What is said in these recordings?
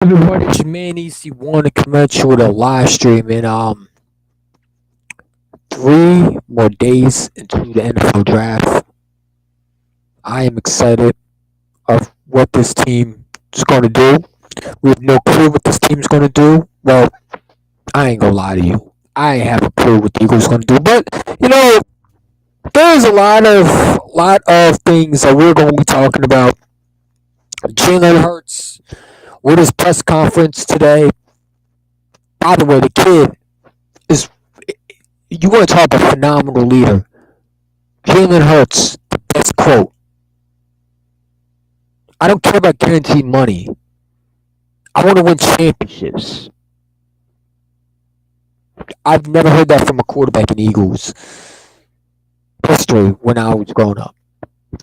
Everybody, it's your man EC1 to commence you with a live stream in 3 more days into the NFL draft. I am excited of what this team is going to do. We have no clue what this team is going to do. Well, I ain't gonna lie to you. I ain't have a clue what the Eagles going to do, but you know, there's a lot of things that we're going to be talking about. Jalen Hurts with his press conference today. By the way, the kid is you want to talk about a phenomenal leader. Jalen Hurts, the best quote. I don't care about guaranteed money. I want to win championships. I've never heard that from a quarterback in Eagles history when I was growing up.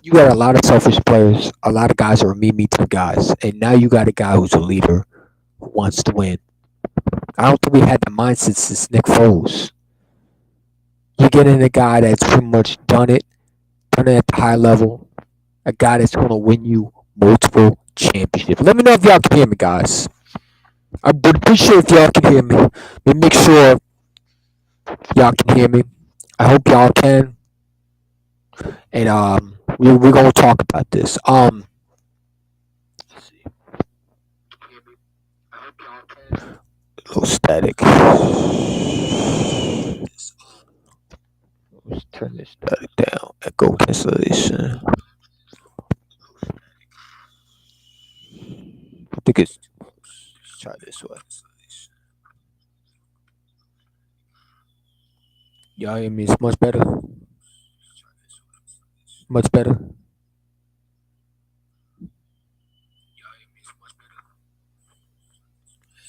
You got a lot of selfish players, a lot of guys are me type guys, and now you got a guy who's a leader who wants to win. I don't think we had the mindset since Nick Foles. You're getting a guy that's pretty much done it at the high level, a guy that's going to win you multiple championships. Let me know if y'all can hear me, guys. I would appreciate if y'all can hear me. Let me make sure y'all can hear me. I hope y'all can. And we're gonna talk about this. Let's see. I hope y'all can. A little static. Let's turn this static down. Echo cancellation. I think it's too close. Let's try this way. Y'all hear me? It's much better. Much better.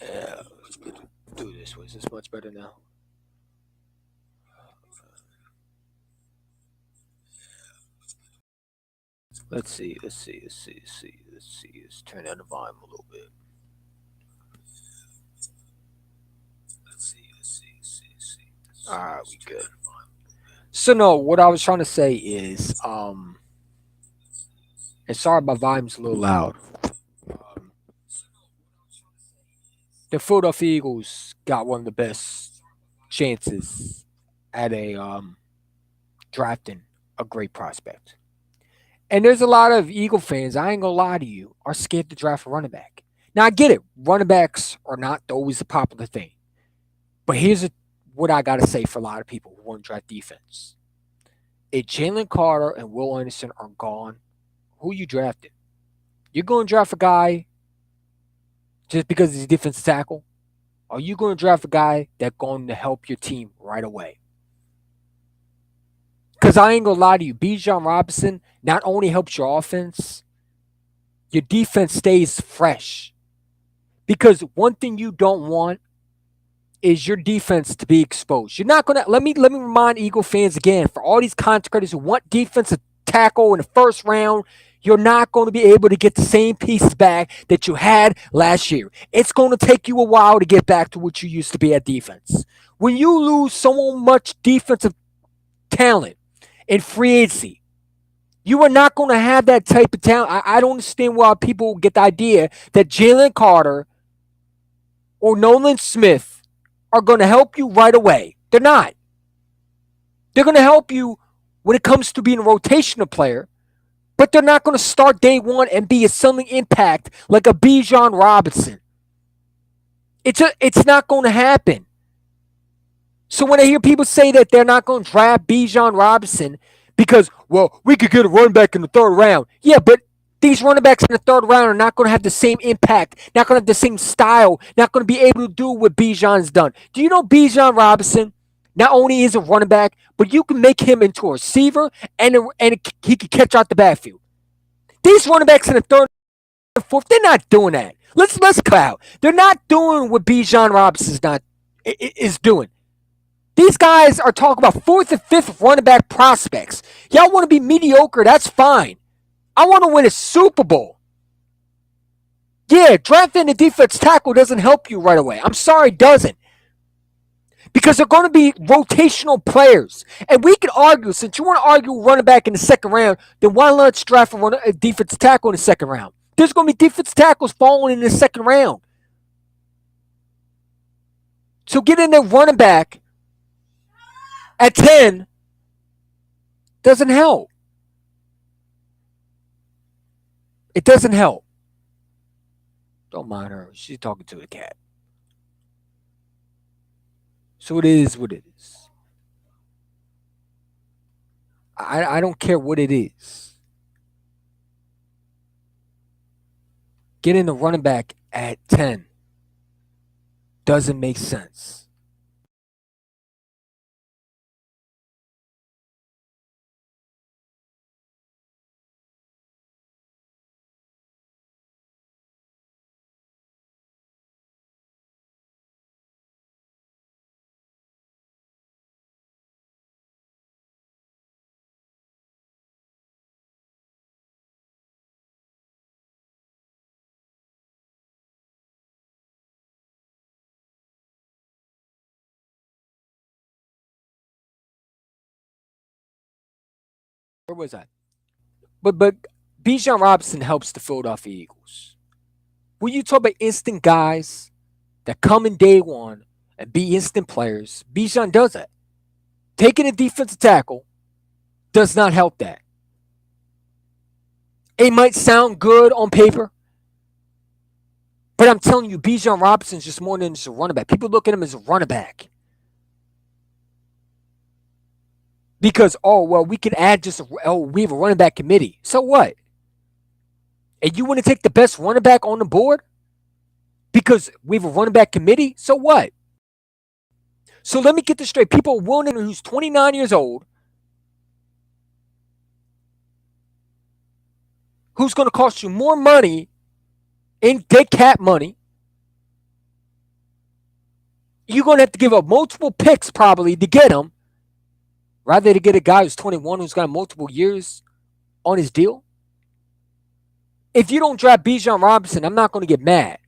Yeah, let's do this way. Is this much better now? Let's see. Let's turn down the volume a little bit. All right, we good. So no, what I was trying to say is, and sorry, my volume's a little loud. Um, the Philadelphia Eagles got one of the best chances at a drafting a great prospect. And there's a lot of Eagle fans, I ain't gonna lie to you, are scared to draft a running back. Now I get it, running backs are not always a popular thing. But what I gotta say for a lot of people who want to draft defense. If Jalen Carter and Will Anderson are gone, who you drafted? You're gonna draft a guy just because he's a defensive tackle? Are you gonna draft a guy that's going to help your team right away? Because I ain't gonna lie to you, Bijan Robinson not only helps your offense, your defense stays fresh. Because one thing you don't want is your defense to be exposed. You're not gonna let me remind Eagle fans again, for all these content creators who want defensive tackle in the first round, you're not going to be able to get the same pieces back that you had last year. It's going to take you a while to get back to what you used to be at defense. When you lose so much defensive talent in free agency, you are not going to have that type of talent. I don't understand why people get the idea that Jalen Carter or Nolan Smith are going to help you right away. They're not. They're going to help you when it comes to being a rotational player, but they're not going to start day one and be a sudden impact like a Bijan Robinson. It's not going to happen. So when I hear people say that they're not going to draft Bijan Robinson because, well, we could get a running back in the third round. Yeah, but these running backs in the third round are not going to have the same impact, not going to have the same style, not going to be able to do what Bijan's done. Do you know Bijan Robinson not only is a running back, but you can make him into a receiver and he can catch out the backfield. These running backs in the third and fourth, they're not doing that. Let's cut out. They're not doing what Bijan Robinson is doing. These guys are talking about fourth and fifth running back prospects. Y'all want to be mediocre, that's fine. I want to win a Super Bowl. Yeah, drafting a defense tackle doesn't help you right away. I'm sorry, it doesn't. Because they're going to be rotational players. And we can argue, since you want to argue running back in the second round, then why not draft a defensive tackle in the second round? There's going to be defensive tackles falling in the second round. So getting a running back at 10 doesn't help. It doesn't help. Don't mind her. She's talking to the cat. So it is what it is. I don't care what it is. Getting a running back at 10 doesn't make sense. Where was I? But Bijan Robinson helps the Philadelphia Eagles. When you talk about instant guys that come in day one and be instant players, Bijan does that. Taking a defensive tackle does not help that. It might sound good on paper, but I'm telling you, Bijan Robinson's just more than just a running back. People look at him as a running back. Because, oh, well, we can add we have a running back committee. So what? And you want to take the best running back on the board? Because we have a running back committee? So what? So let me get this straight. People are willing to, who's 29 years old, who's going to cost you more money in dead cap money. You're going to have to give up multiple picks probably to get him, rather to get a guy who's 21 who's got multiple years on his deal. If you don't draft Bijan Robinson, I'm not going to get mad.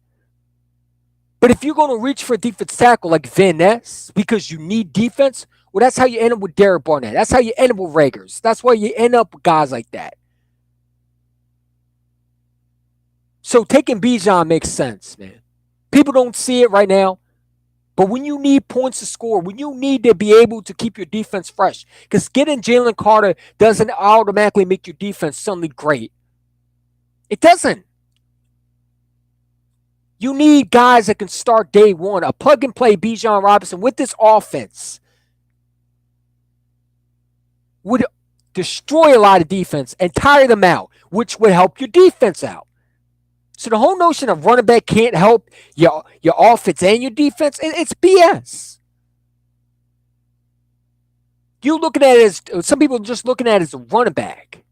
But if you're going to reach for a defense tackle like Van Ness because you need defense, well, that's how you end up with Derek Barnett. That's how you end up with Rager's. That's why you end up with guys like that. So taking Bijan makes sense, man. People don't see it right now. But when you need points to score, when you need to be able to keep your defense fresh, because getting Jalen Carter doesn't automatically make your defense suddenly great. It doesn't. You need guys that can start day one. A plug-and-play Bijan Robinson with this offense would destroy a lot of defense and tire them out, which would help your defense out. So the whole notion of running back can't help your offense and your defense, it's BS. You looking at it as, some people are just looking at it as a running back.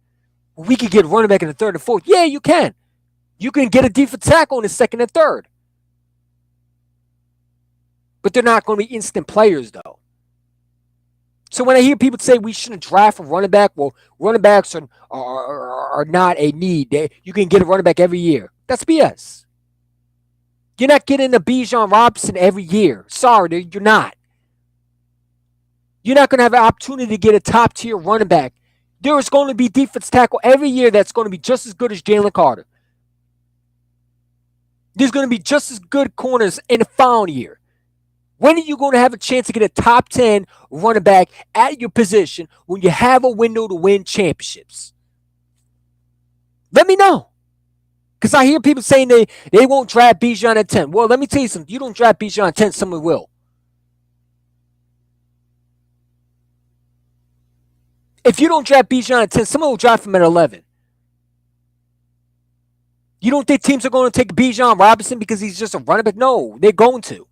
We could get a running back in the third and fourth. Yeah, you can. You can get a defensive tackle in the second and third. But they're not going to be instant players, though. So when I hear people say we shouldn't draft a running back, well, running backs are not a need. You can get a running back every year. That's BS. You're not getting a Bijan Robinson every year. Sorry, you're not. You're not going to have an opportunity to get a top-tier running back. There is going to be defense tackle every year that's going to be just as good as Jalen Carter. There's going to be just as good corners in the following year. When are you going to have a chance to get a top 10 running back at your position when you have a window to win championships? Let me know. Because I hear people saying they won't draft Bijan at 10. Well, let me tell you something. You don't draft Bijan at 10, someone will. If you don't draft Bijan at 10, someone will draft him at 11. You don't think teams are going to take Bijan Robinson because he's just a running back? No, they're going to.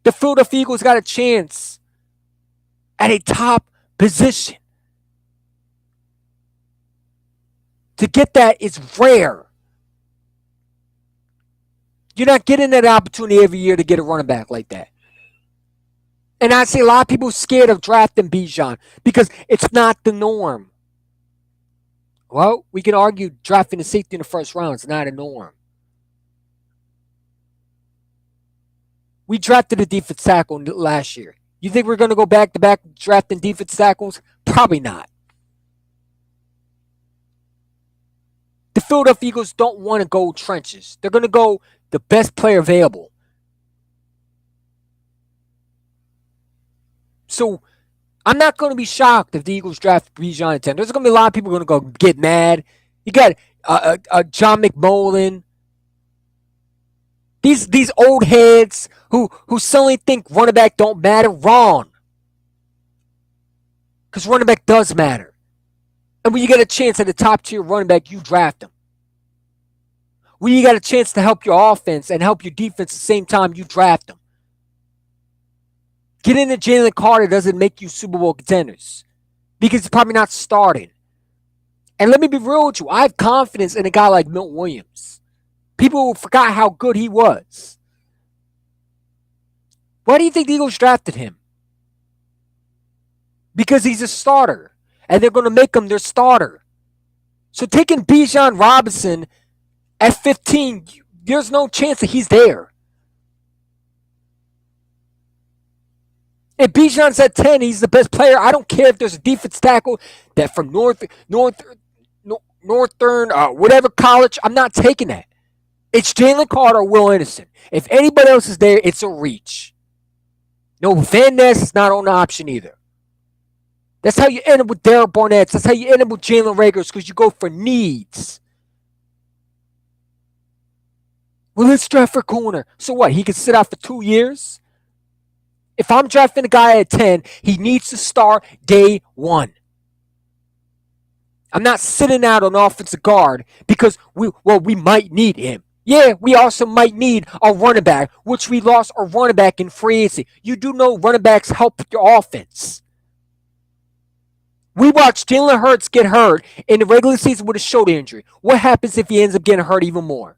The Philadelphia Eagles got a chance at a top position. To get that is rare. You're not getting that opportunity every year to get a running back like that. And I see a lot of people scared of drafting Bijan because it's not the norm. Well, we can argue drafting a safety in the first round is not a norm. We drafted a defensive tackle last year. You think we're going to go back to back drafting defensive tackles? Probably not. The Philadelphia Eagles don't want to go trenches. They're going to go the best player available. So I'm not going to be shocked if the Eagles draft Bijan at 10. There's going to be a lot of people going to go get mad. You got John McMullen. These old heads who suddenly think running back don't matter. Wrong. Because running back does matter. And when you get a chance at the top tier running back, you draft them. When you got a chance to help your offense and help your defense at the same time, you draft them. Getting into Jalen Carter doesn't make you Super Bowl contenders because he's probably not starting. And let me be real with you. I have confidence in a guy like Milton Williams. People forgot how good he was. Why do you think the Eagles drafted him? Because he's a starter, and they're going to make him their starter. So taking Bijan Robinson at 15, there's no chance that he's there. If Bijan's at 10, he's the best player. I don't care if there's a defense tackle that from Northern, whatever college. I'm not taking that. It's Jalen Carter or Will Anderson. If anybody else is there, it's a reach. No, Van Ness is not on the option either. That's how you end up with Derek Barnett. That's how you end up with Jalen Reagor, because you go for needs. Well, let's draft for corner. So what? He can sit out for 2 years? If I'm drafting a guy at 10, he needs to start day one. I'm not sitting out on offensive guard because we might need him. Yeah, we also might need a running back, which we lost a running back in free agency. You do know running backs help your offense. We watched Jalen Hurts get hurt in the regular season with a shoulder injury. What happens if he ends up getting hurt even more?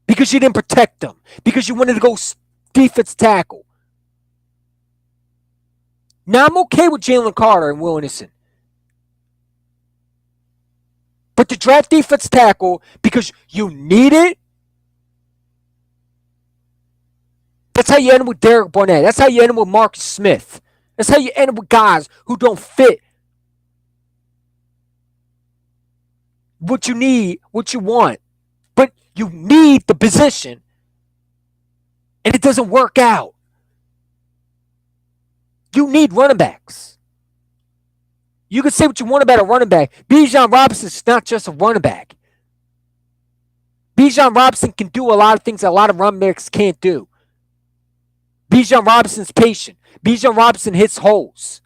Because you didn't protect him. Because you wanted to go defense tackle. Now, I'm okay with Jalen Carter and Will Anderson. But to draft defense tackle because you need it, that's how you end up with Derek Barnett. That's how you end up with Marcus Smith. That's how you end up with guys who don't fit what you need, what you want. But you need the position, and it doesn't work out. You need running backs. You can say what you want about a running back. Bijan Robinson is not just a running back. Bijan Robinson can do a lot of things that a lot of running backs can't do. Bijan Robinson's patient. Bijan Robinson hits holes.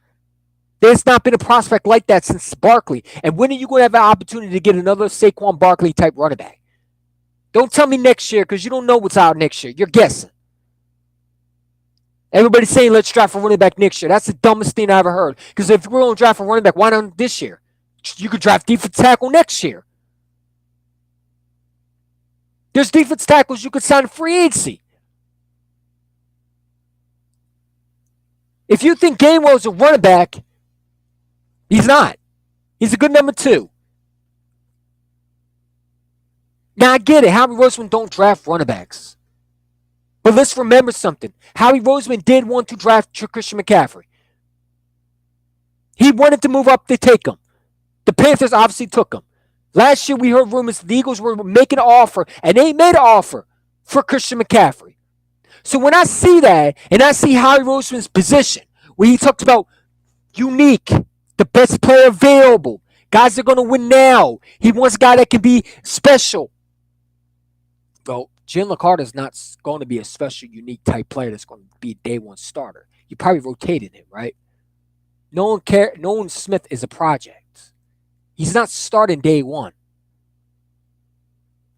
There's not been a prospect like that since Barkley. And when are you going to have an opportunity to get another Saquon Barkley type running back? Don't tell me next year because you don't know what's out next year. You're guessing. Everybody's saying let's draft a running back next year. That's the dumbest thing I ever heard. Because if we're going to draft a running back, why not this year? You could draft defense tackle next year. There's defense tackles you could sign in free agency. If you think Gainwell's a running back, he's not. He's a good number 2. Now, I get it. Howie Roseman don't draft running backs. But let's remember something. Howie Roseman did want to draft Christian McCaffrey. He wanted to move up to take him. The Panthers obviously took him. Last year, we heard rumors the Eagles were making an offer, and they made an offer for Christian McCaffrey. So when I see that, and I see Howie Roseman's position, where he talked about unique, the best player available, guys that are going to win now. He wants a guy that can be special. Well, Jalen Carter is not going to be a special, unique type player that's going to be a day one starter. You probably rotated him, right? Nolan Smith is a project. He's not starting day one.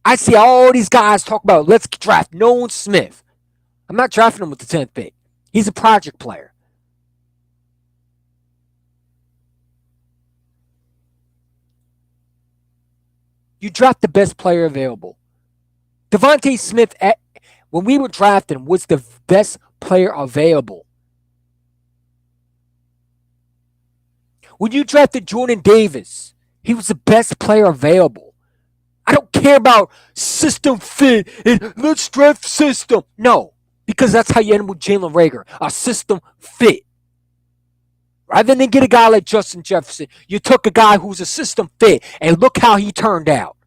I see all these guys talk about let's draft Nolan Smith. I'm not drafting him with the 10th pick. He's a project player. You draft the best player available. Devontae Smith, when we were drafting, was the best player available. When you drafted Jordan Davis, he was the best player available. I don't care about system fit and let's draft system. No, because that's how you end up with Jalen Reagor, a system fit. Rather than get a guy like Justin Jefferson, you took a guy who's a system fit, and look how he turned out.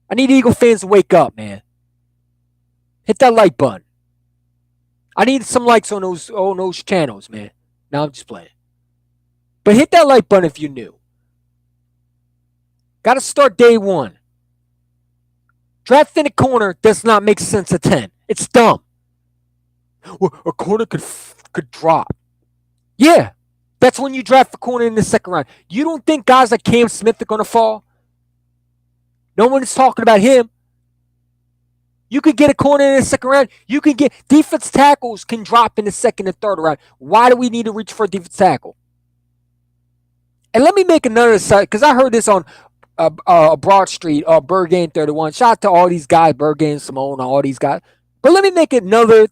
I need Eagle fans to wake up, man. Hit that like button. I need some likes on those channels, man. Now I'm just playing. But hit that like button if you're new. Got to start day one. Drafting a corner does not make sense at 10. It's dumb. Well, a corner could drop. Yeah, that's when you draft a corner in the second round. You don't think guys like Cam Smith are going to fall? No one is talking about him. You could get a corner in the second round. You can get defense tackles can drop in the second and third round. Why do we need to reach for a defense tackle? And let me make another side, because I heard this on Broad Street, Bergane 31. Shout out to all these guys, Bergane, Simone, all these guys. But let me make another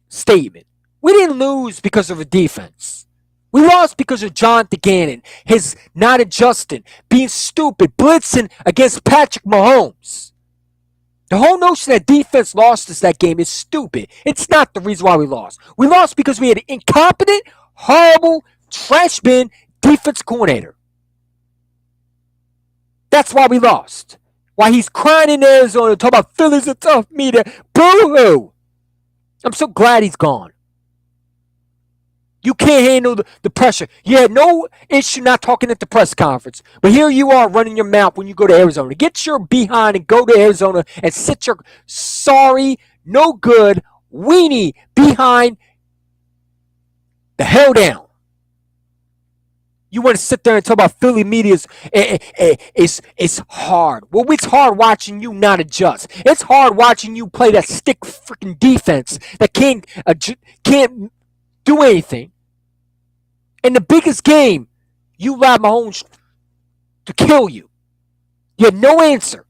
statement. We didn't lose because of a defense. We lost because of John DeGannon, his not adjusting, being stupid, blitzing against Patrick Mahomes. The whole notion that defense lost us that game is stupid. It's not the reason why we lost. We lost because we had an incompetent, horrible, trash bin defense coordinator. That's why we lost. Why he's crying in Arizona, talking about Philly's a tough meter. Boo-hoo! I'm so glad he's gone. You can't handle the pressure. You had no issue not talking at the press conference. But here you are running your mouth when you go to Arizona. Get your behind and go to Arizona and sit your sorry, no good, weenie behind the hell down. You want to sit there and talk about Philly media is hard. Well, it's hard watching you not adjust. It's hard watching you play that stick freaking defense that can't do anything. In the biggest game, you allowed Mahomes to kill you. You had no answer.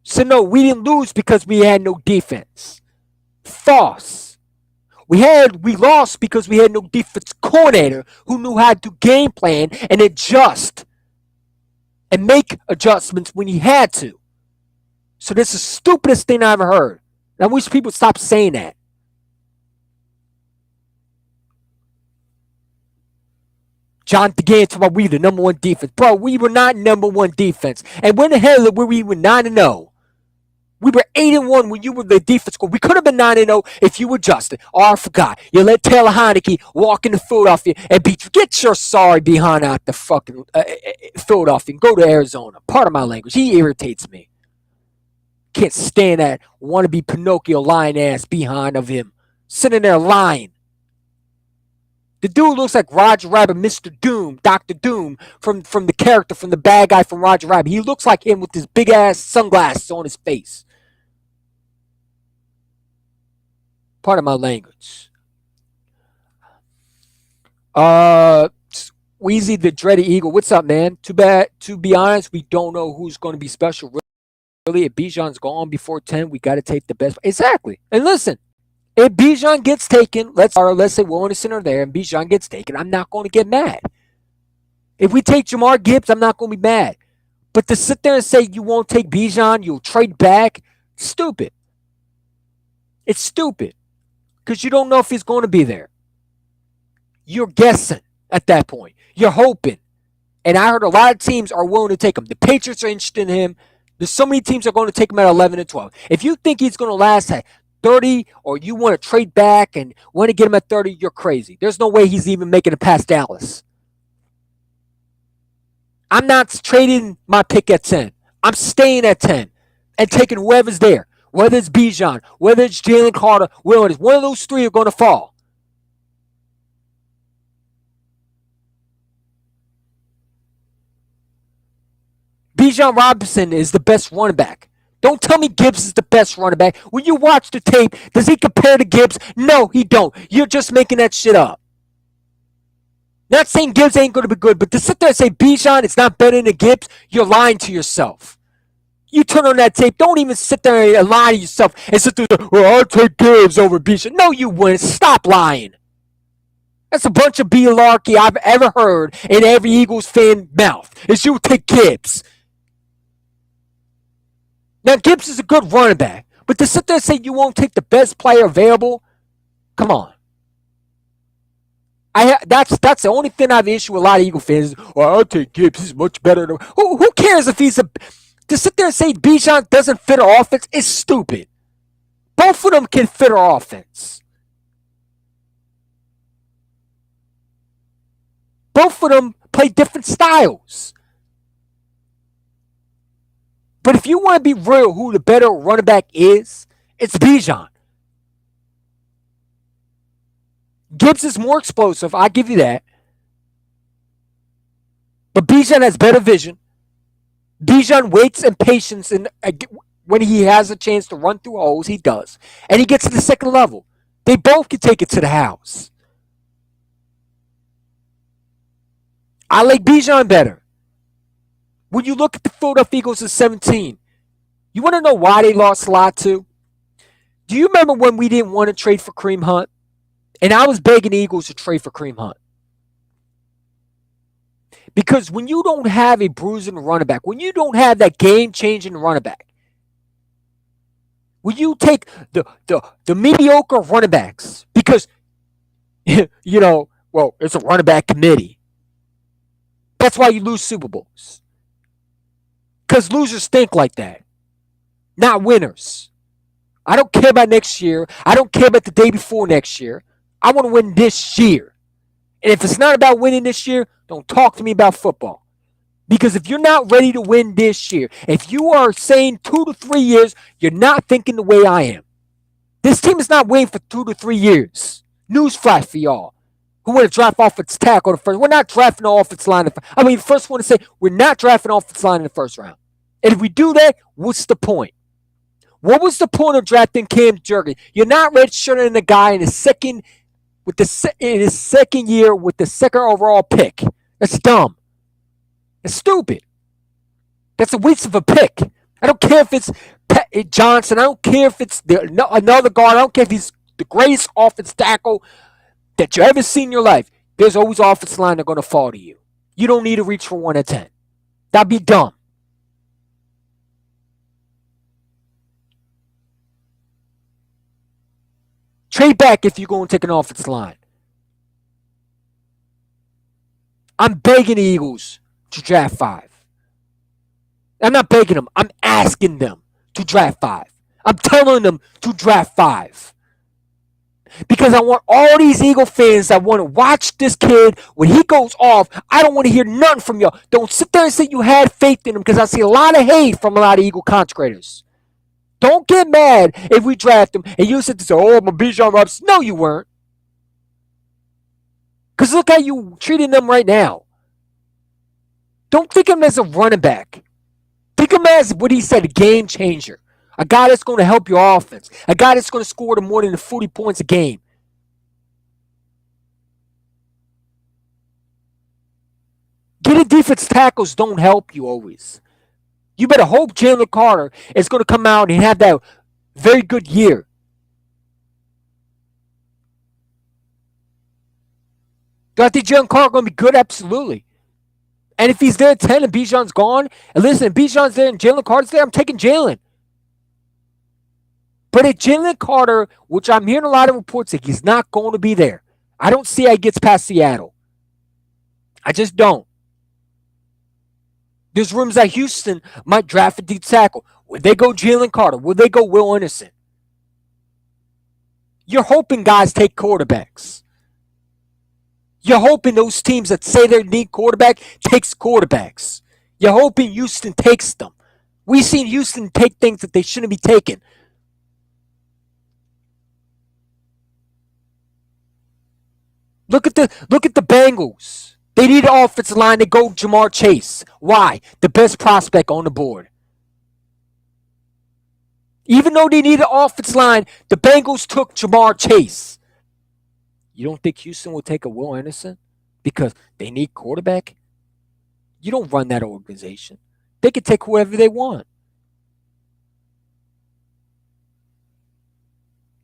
So no, we didn't lose because we had no defense. False. We lost because we had no defense coordinator who knew how to game plan and adjust and make adjustments when he had to. So this is the stupidest thing I ever heard. I wish people would stop saying that. John DeGannon talking about we the number one defense. Bro, we were not number one defense. And when the hell were we 9-0? We were 8-1 when you were the defense coach. We could have been 9-0 if you were Justin. Oh, I forgot. You let Taylor Heineke walk into Philadelphia and beat you. Get your sorry behind out the fucking Philadelphia and go to Arizona. Part of my language. He irritates me. Can't stand that wannabe Pinocchio lying ass behind of him. Sitting there lying. The dude looks like Roger Rabbit, Mr. Doom, Dr. Doom, from the character, from the bad guy from Roger Rabbit. He looks like him with his big-ass sunglasses on his face. Part of my language. Weezy the Dreaded Eagle. What's up, man? Too bad. To be honest, we don't know who's going to be special. Really, if Bijan's gone before 10, we got to take the best. Exactly. And listen. If Bijan gets taken, let's say Williamson are there and Bijan gets taken, I'm not going to get mad. If we take Jamar Gibbs, I'm not going to be mad. But to sit there and say you won't take Bijan, you'll trade back, stupid. It's stupid because you don't know if he's going to be there. You're guessing at that point. You're hoping. And I heard a lot of teams are willing to take him. The Patriots are interested in him. There's so many teams are going to take him at 11 and 12. If you think he's going to last 30, or you want to trade back and want to get him at 30, you're crazy. There's no way he's even making it past Dallas. I'm not trading my pick at 10. I'm staying at 10 and taking whoever's there, whether it's Bijan, whether it's Jalen Carter, Williams. One of those three are going to fall. Bijan Robinson is the best running back. Don't tell me Gibbs is the best running back. When you watch the tape, does he compare to Gibbs? No, he don't. You're just making that shit up. Not saying Gibbs ain't going to be good, but to sit there and say Bijan is not better than Gibbs, you're lying to yourself. You turn on that tape, don't even sit there and lie to yourself and sit there, well, I'll take Gibbs over Bijan. No, you wouldn't. Stop lying. That's a bunch of malarkey I've ever heard in every Eagles fan mouth, is you take Gibbs. Now, Gibbs is a good running back, but to sit there and say you won't take the best player available, come on. That's the only thing I have issue with a lot of Eagle fans. Well, I'll take Gibbs. He's much better than who cares if he's a to sit there and say Bijan doesn't fit our offense is stupid. Both of them can fit our offense. Both of them play different styles. But if you want to be real, who the better running back is, it's Bijan. Gibbs is more explosive. I give you that. But Bijan has better vision. Bijan waits and patience, and when he has a chance to run through holes, he does. And he gets to the second level. They both can take it to the house. I like Bijan better. When you look at the Philadelphia Eagles in 17, you want to know why they lost a lot too? Do you remember when we didn't want to trade for Kareem Hunt? And I was begging the Eagles to trade for Kareem Hunt. Because when you don't have a bruising running back, when you don't have that game-changing running back, when you take the mediocre running backs, because, well, it's a running back committee. That's why you lose Super Bowls. Because losers think like that, not winners. I don't care about next year. I don't care about the day before next year. I want to win this year. And if it's not about winning this year, don't talk to me about football. Because if you're not ready to win this year, if you are saying 2 to 3 years, you're not thinking the way I am. This team is not waiting for 2 to 3 years. Newsflash for y'all who want to draft offensive tackle the first. We're not drafting the offensive line. First want to say we're not drafting offensive line in the first round. And if we do that, what's the point? What was the point of drafting Cam Jurgens? You're not redshirting the guy in his second year with the second overall pick. That's dumb. It's stupid. That's a waste of a pick. I don't care if it's Johnson. I don't care if it's another guard. I don't care if he's the greatest offensive tackle that you ever seen in your life. There's always offensive line that are going to fall to you. You don't need to reach for 1 at 10. That'd be dumb. Trade back if you're going to take an offensive line. I'm begging the Eagles to draft 5. I'm not begging them. I'm asking them to draft 5. I'm telling them to draft 5. Because I want all these Eagle fans that want to watch this kid when he goes off. I don't want to hear nothing from y'all. Don't sit there and say you had faith in him, because I see a lot of hate from a lot of Eagle content creators. Don't get mad if we draft him and you sit there and say, oh, I'm a Bijan Robinson. No, you weren't. Because look how you treating them right now. Don't think of him as a running back. Think of him as what he said, a game changer. A guy that's going to help your offense. A guy that's going to score more than 40 points a game. Getting defense tackles don't help you always. You better hope Jalen Carter is going to come out and have that very good year. Do I think Jalen Carter going to be good? Absolutely. And if he's there at 10 and Bijan's gone, and listen, if Bijan's there and Jalen Carter's there, I'm taking Jalen. But if Jalen Carter, which I'm hearing a lot of reports that he's not going to be there, I don't see how he gets past Seattle. I just don't. There's rumors that Houston might draft a deep tackle. Would they go Jalen Carter? Would they go Will Anderson? You're hoping guys take quarterbacks. You're hoping those teams that say they need quarterback takes quarterbacks. You're hoping Houston takes them. We've seen Houston take things that they shouldn't be taking. Look at the Bengals. They need an offensive line. They go Jamar Chase. Why? The best prospect on the board. Even though they need an offensive line, the Bengals took Jamar Chase. You don't think Houston will take a Will Anderson because they need quarterback? You don't run that organization. They can take whoever they want.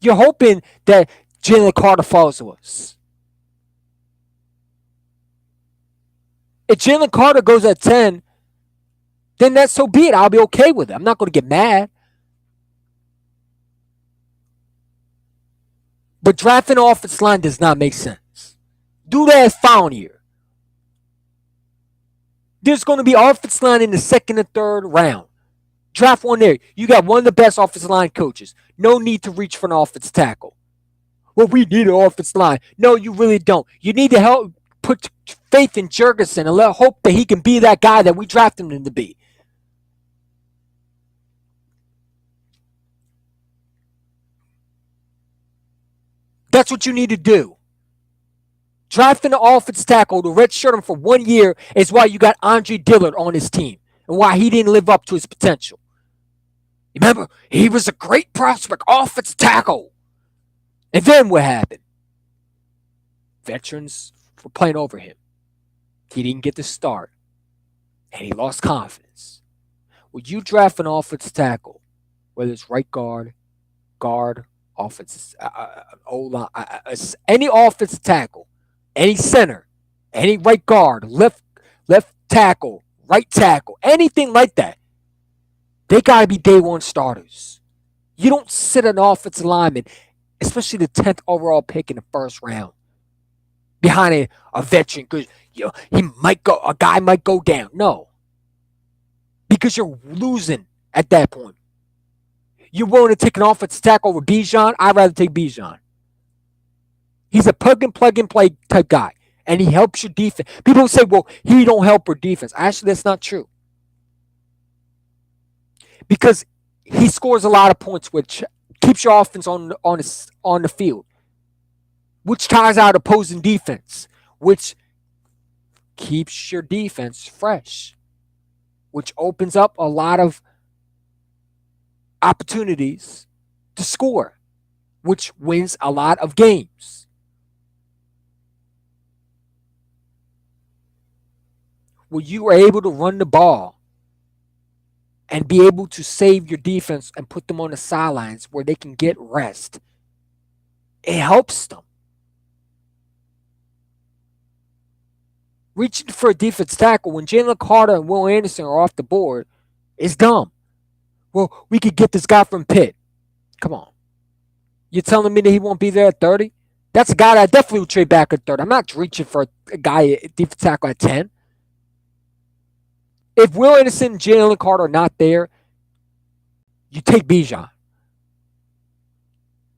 You're hoping that Jalen Carter falls to us. If Jalen Carter goes at 10, then that's so be it. I'll be okay with it. I'm not going to get mad. But drafting an offensive line does not make sense. Do that final year. There's going to be offensive line in the second and third round. Draft one there. You got one of the best offensive line coaches. No need to reach for an offensive tackle. Well, we need an offensive line. No, you really don't. You need to help put faith in Jurgensen and let hope that he can be that guy that we drafted him to be. That's what you need to do. Drafting an offensive tackle to redshirt him for 1 year is why you got Andre Dillard on his team and why he didn't live up to his potential. Remember, he was a great prospect, offensive tackle. And then what happened? Veterans were playing over him. He didn't get the start, and he lost confidence. When you draft an offensive tackle, whether it's right guard, guard, offensive, O-line, any offensive tackle, any center, any right guard, left tackle, right tackle, anything like that, they got to be day one starters. You don't sit an offensive lineman, especially the 10th overall pick in the first round, behind a veteran because a guy might go down. No, because you're losing at that point. You're willing to take an offensive tackle over Bijan? I'd rather take Bijan. He's a plug and play type guy, and he helps your defense. People say, well, he don't help your defense. Actually, that's not true. Because he scores a lot of points, which keeps your offense on the field, which tires out opposing defense, which keeps your defense fresh, which opens up a lot of opportunities to score, which wins a lot of games. When you are able to run the ball and be able to save your defense and put them on the sidelines where they can get rest, it helps them. Reaching for a defense tackle when Jalen Carter and Will Anderson are off the board is dumb. Well, we could get this guy from Pitt. Come on. You're telling me that he won't be there at 30? That's a guy that I definitely would trade back at 30. I'm not reaching for a guy at defense tackle at 10. If Will Anderson and Jalen Carter are not there, you take Bijan.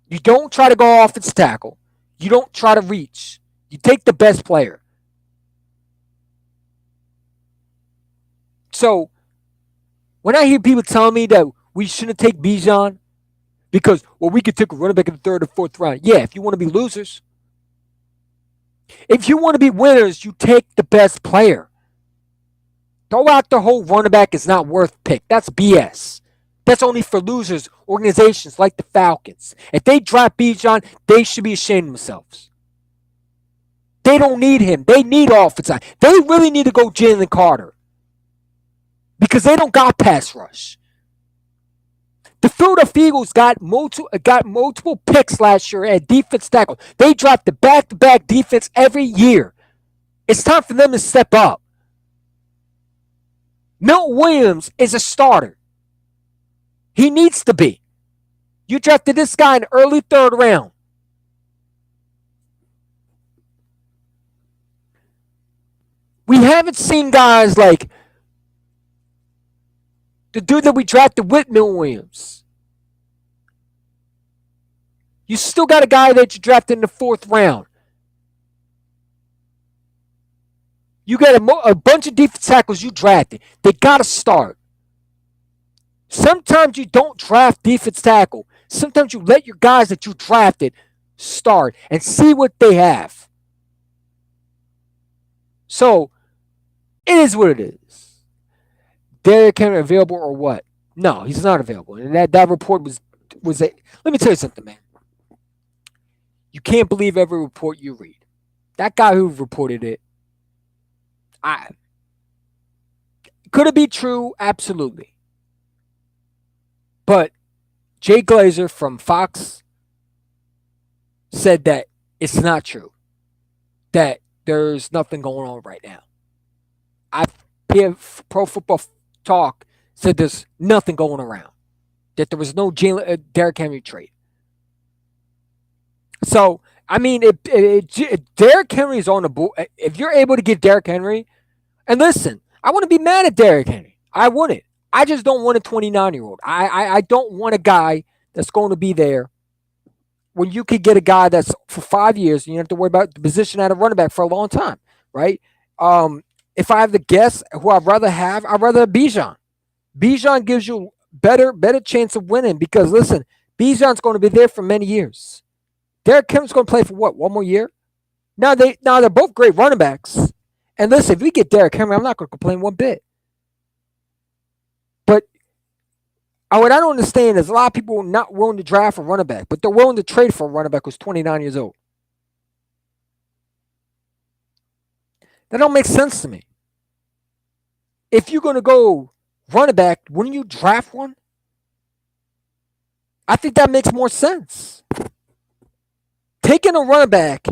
You don't try to go offensive tackle. You don't try to reach. You take the best player. So, when I hear people telling me that we shouldn't take Bijan because, well, we could take a running back in the third or fourth round. Yeah, if you want to be losers. If you want to be winners, you take the best player. Throw out the whole running back is not worth pick. That's BS. That's only for losers, organizations like the Falcons. If they draft Bijan, they should be ashamed of themselves. They don't need him. They need offensive. They really need to go Jalen Carter because they don't got pass rush. The Philadelphia Eagles got multiple picks last year at defense tackle. They dropped the back-to-back defense every year. It's time for them to step up. Milt Williams is a starter. He needs to be. You drafted this guy in the early third round. We haven't seen guys like the dude that we drafted with Milt Williams. You still got a guy that you drafted in the fourth round. You got a bunch of defensive tackles you drafted. They got to start. Sometimes you don't draft defense tackle. Sometimes you let your guys that you drafted start and see what they have. So, it is what it is. Derrick Henry available or what? No, he's not available. And that report was let me tell you something, man. You can't believe every report you read. That guy who reported it, could it be true? Absolutely. But Jay Glazer from Fox said that it's not true. That there's nothing going on right now. Pro Football Talk said there's nothing going around. That there was no Derrick Henry trade. So I mean, if Derrick Henry is on the board, if you're able to get Derrick Henry, and listen, I want to be mad at Derrick Henry. I wouldn't. I just don't want a 29-year-old. I don't want a guy that's going to be there when you could get a guy that's for 5 years and you have to worry about the position at a running back for a long time, right? Um, if I have to guess who I'd rather have Bijan. Bijan gives you better chance of winning because listen, Bijan's going to be there for many years. Derrick Henry's going to play for what, one more year? Now they're both great running backs. And listen, if we get Derrick Henry, I'm not going to complain one bit. But what I don't understand is a lot of people not willing to draft a running back, but they're willing to trade for a running back who's 29 years old. That don't make sense to me. If you're going to go running back, wouldn't you draft one? I think that makes more sense. Taking a running back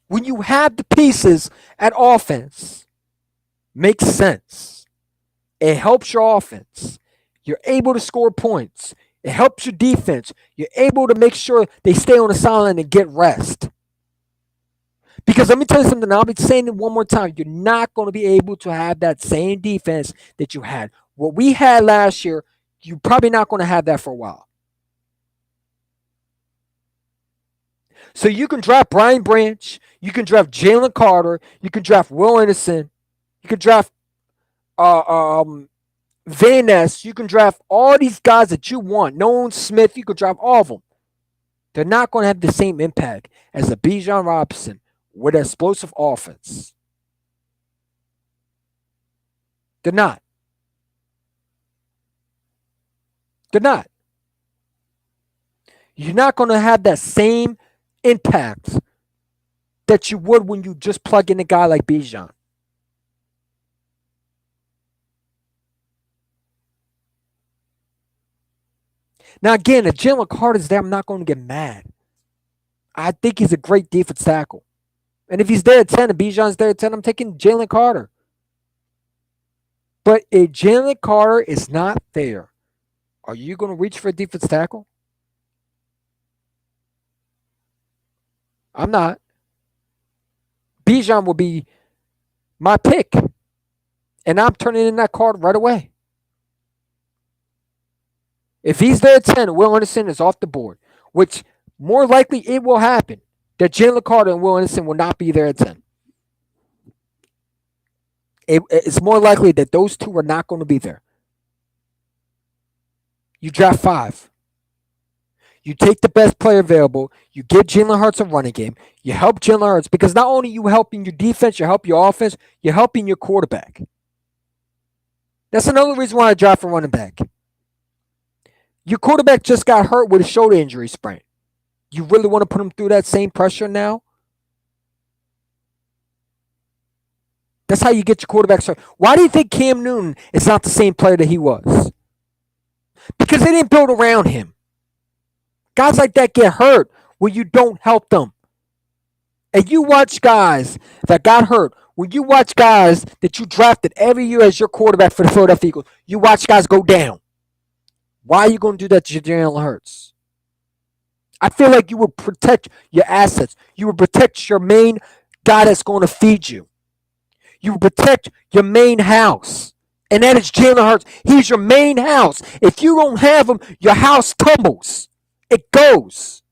when you have the pieces at offense makes sense. It helps your offense. You're able to score points. It helps your defense. You're able to make sure they stay on the sideline and get rest. Because let me tell you something, I'll be saying it one more time. You're not going to be able to have that same defense that you had. What we had last year, you're probably not going to have that for a while. So you can draft Brian Branch, you can draft Jalen Carter, you can draft Will Anderson, you can draft uh, um, Van Ness, you can draft all these guys that you want. Nolan Smith, you can draft all of them. They're not going to have the same impact as a Bijan Robinson with an explosive offense. They're not. They're not. You're not going to have that same impact that you would when you just plug in a guy like Bijan. Now, again, if Jalen Carter's there, I'm not going to get mad. I think he's a great defense tackle. And if he's there at 10 and Bijan's there at 10, I'm taking Jalen Carter. But if Jalen Carter is not there, are you going to reach for a defense tackle? I'm not. Bijan will be my pick. And I'm turning in that card right away. If he's there at 10, Will Anderson is off the board, which more likely it will happen that Jalen Carter and Will Anderson will not be there at 10. It's more likely that those two are not going to be there. You draft 5. You take the best player available. You give Jalen Hurts a running game. You help Jalen Hurts because not only are you helping your defense, you help your offense, you're helping your quarterback. That's another reason why I draft a running back. Your quarterback just got hurt with a shoulder injury sprain. You really want to put him through that same pressure now? That's how you get your quarterback started. Why do you think Cam Newton is not the same player that he was? Because they didn't build around him. Guys like that get hurt when you don't help them. And you watch guys that got hurt. When you watch guys that you drafted every year as your quarterback for the Philadelphia Eagles, you watch guys go down. Why are you going to do that to Jalen Hurts? I feel like you would protect your assets. You would protect your main guy that's going to feed you. You would protect your main house. And that is Jalen Hurts. He's your main house. If you don't have him, your house tumbles. It goes.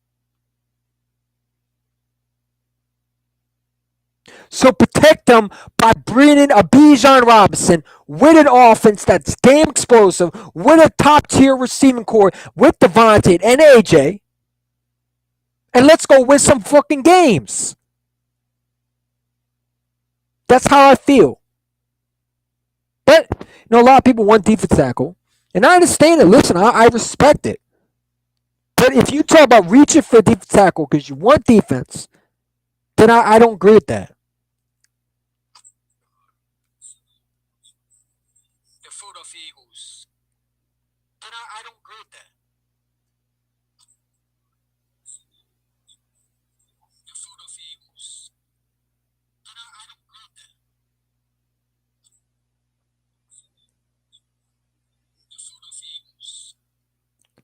So protect them by bringing a Bijan Robinson with an offense that's damn explosive, with a top tier receiving core, with Devontae and AJ. And let's go win some fucking games. That's how I feel. But, a lot of people want defense tackle. And I understand it. Listen, I respect it. But if you talk about reaching for defense tackle because you want defense, then I don't agree with that. The Philadelphia Eagles. Then I don't agree with that. The Philadelphia Eagles. Then I don't agree with that. The Philadelphia Eagles.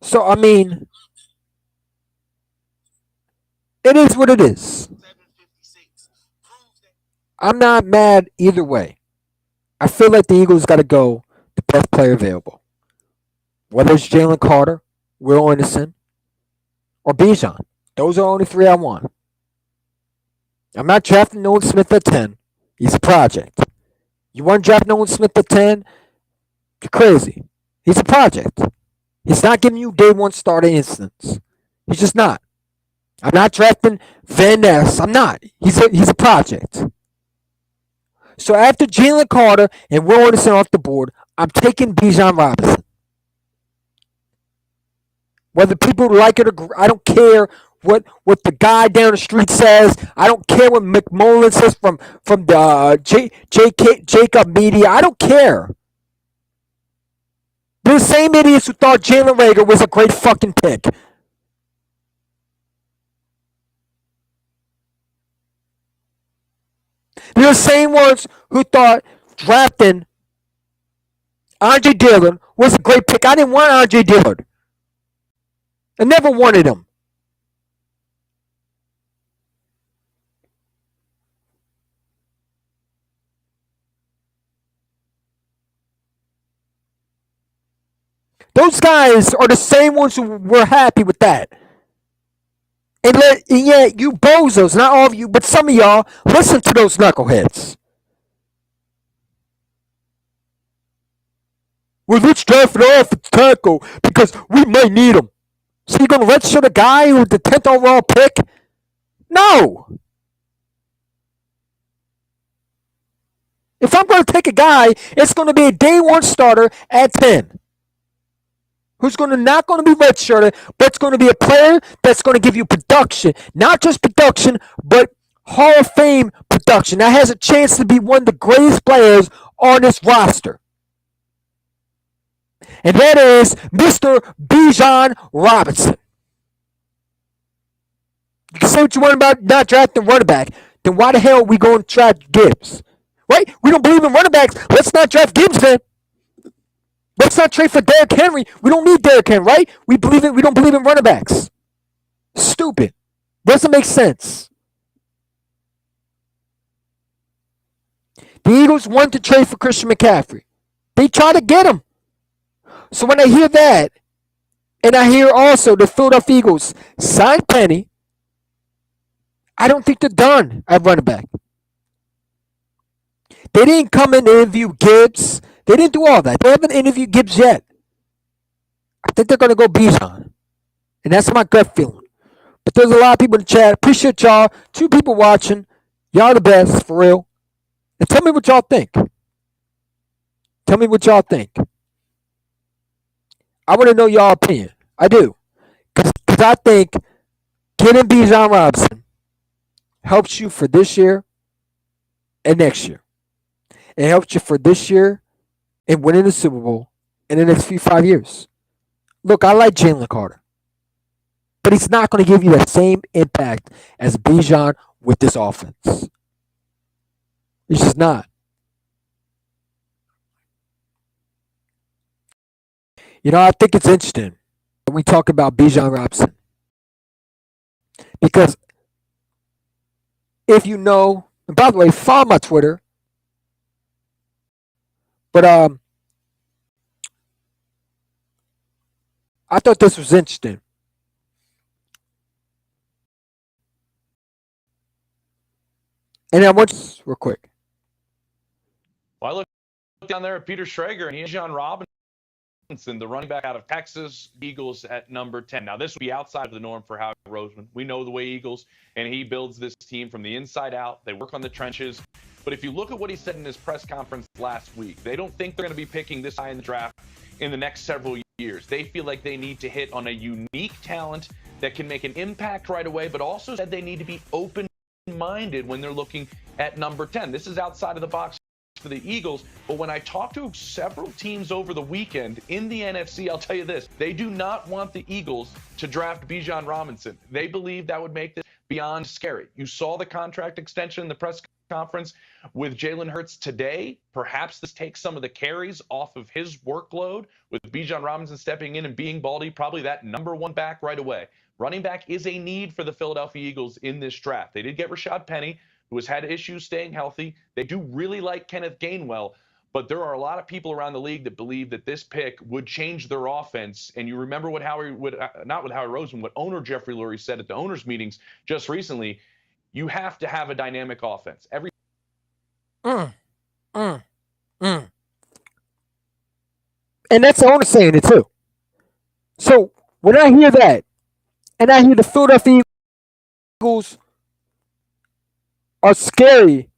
So, I mean, It is what it is. I'm not mad either way. I feel like the Eagles got to go the best player available. Whether it's Jalen Carter, Will Anderson, or Bijan. Those are only three I want. I'm not drafting Nolan Smith at 10. He's a project. You want to draft Nolan Smith at 10? You're crazy. He's a project. He's not giving you day one starter instance. He's just not. I'm not drafting Van Ness. I'm not. He's a project. So after Jalen Carter and Will Anderson off the board, I'm taking Bijan Robinson. Whether people like it or I don't care what the guy down the street says. I don't care what McMullen says from the Jacob Media. I don't care. They're the same idiots who thought Jalen Reagor was a great fucking pick. They're the same ones who thought drafting Andre Dillard was a great pick. I didn't want Andre Dillard. I never wanted him. Those guys are the same ones who were happy with that. And yeah, you bozos, not all of you, but some of y'all, listen to those knuckleheads. Well, let's draft an offensive tackle because we might need him. So you're going to redshirt a guy with the 10th overall pick? No. If I'm going to take a guy, it's going to be a day one starter at 10. Who's not going to be redshirted, but it's going to be a player that's going to give you production. Not just production, but Hall of Fame production. That has a chance to be one of the greatest players on this roster. And that is Mr. Bijan Robinson. You can say what you want about not drafting running back. Then why the hell are we going to draft Gibbs? Right? We don't believe in running backs. Let's not draft Gibbs then. Let's not trade for Derrick Henry. We don't need Derrick Henry, right? We don't believe in running backs. Stupid. Doesn't make sense. The Eagles wanted to trade for Christian McCaffrey. They tried to get him. So when I hear that, and I hear also the Philadelphia Eagles sign Penny, I don't think they're done at running back. They didn't come in and interview Gibbs. They didn't do all that. They haven't interviewed Gibbs yet. I think they're going to go Bijan. And that's my gut feeling. But there's a lot of people in the chat. Appreciate y'all. 2 people watching. Y'all the best, for real. And tell me what y'all think. Tell me what y'all think. I want to know y'all opinion. I do. Because I think getting Bijan Robinson helps you for this year and next year. It helps you for this year and winning the Super Bowl in the next 5 years. Look, I like Jalen Carter. But he's not going to give you the same impact as Bijan with this offense. He's just not. You know, I think it's interesting when we talk about Bijan Robinson. Because if you know, and by the way, follow my Twitter. But I thought this was interesting. And I want to real quick. Well, I look down there at Peter Schrager and Bijan Robinson, the running back out of Texas, Eagles at number 10. Now, this would be outside of the norm for Howie Roseman. We know the way Eagles, and he builds this team from the inside out. They work on the trenches. But if you look at what he said in his press conference last week, they don't think they're going to be picking this high in the draft in the next several years. They feel like they need to hit on a unique talent that can make an impact right away, but also said they need to be open-minded when they're looking at number 10. This is outside of the box for the Eagles, but when I talked to several teams over the weekend in the NFC, I'll tell you this, they do not want the Eagles to draft Bijan Robinson. They believe that would make this beyond scary. You saw the contract extension in the press conference with Jalen Hurts today. Perhaps this takes some of the carries off of his workload with Bijan Robinson stepping in and being Baldy, probably that number one back right away. Running back is a need for the Philadelphia Eagles in this draft. They did get Rashad Penny, who has had issues staying healthy. They do really like Kenneth Gainwell, but there are a lot of people around the league that believe that this pick would change their offense. And you remember what not what Howie Roseman, what owner Jeffrey Lurie said at the owners' meetings just recently. You have to have a dynamic offense. Mm, mm, mm. And that's the owner saying it too. So when I hear that, and I hear the Philadelphia Eagles are scary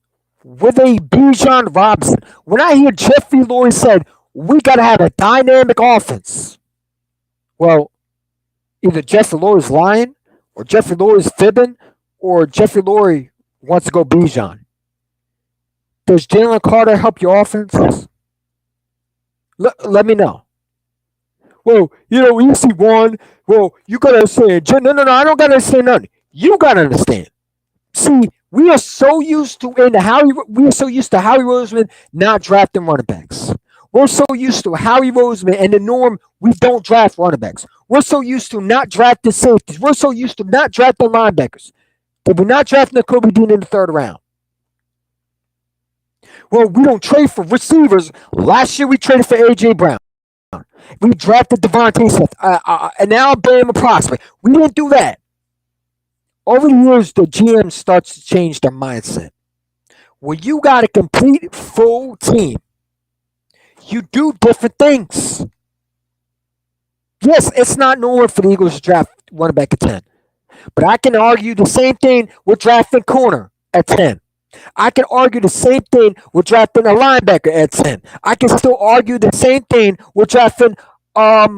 with a Bijan Robinson, when I hear Jeffrey Lurie said we got to have a dynamic offense, well, either Jeffrey Lurie's lying, or Jeffrey Lurie's fibbing, or Jeffrey Lurie wants to go Bijan. Does Jalen Carter help your offense? Let me know. Well, we see one. Well, you gotta understand. No, I don't gotta understand nothing. You gotta understand. See, we are so used to Howie Roseman not drafting running backs. We're so used to Howie Roseman and the norm. We don't draft running backs. We're so used to not drafting safeties. We're so used to not drafting linebackers. Did we not draft Nakobe Dean in the third round? Well, we don't trade for receivers. Last year we traded for A.J. Brown. We drafted Devontae Smith, an Alabama prospect. We didn't do that. Over the years, the GM starts to change their mindset. When you got a complete full team, you do different things. Yes, it's not normal for the Eagles to draft running back at 10. But I can argue the same thing with drafting corner at 10. I can argue the same thing with drafting a linebacker at 10. I can still argue the same thing with drafting a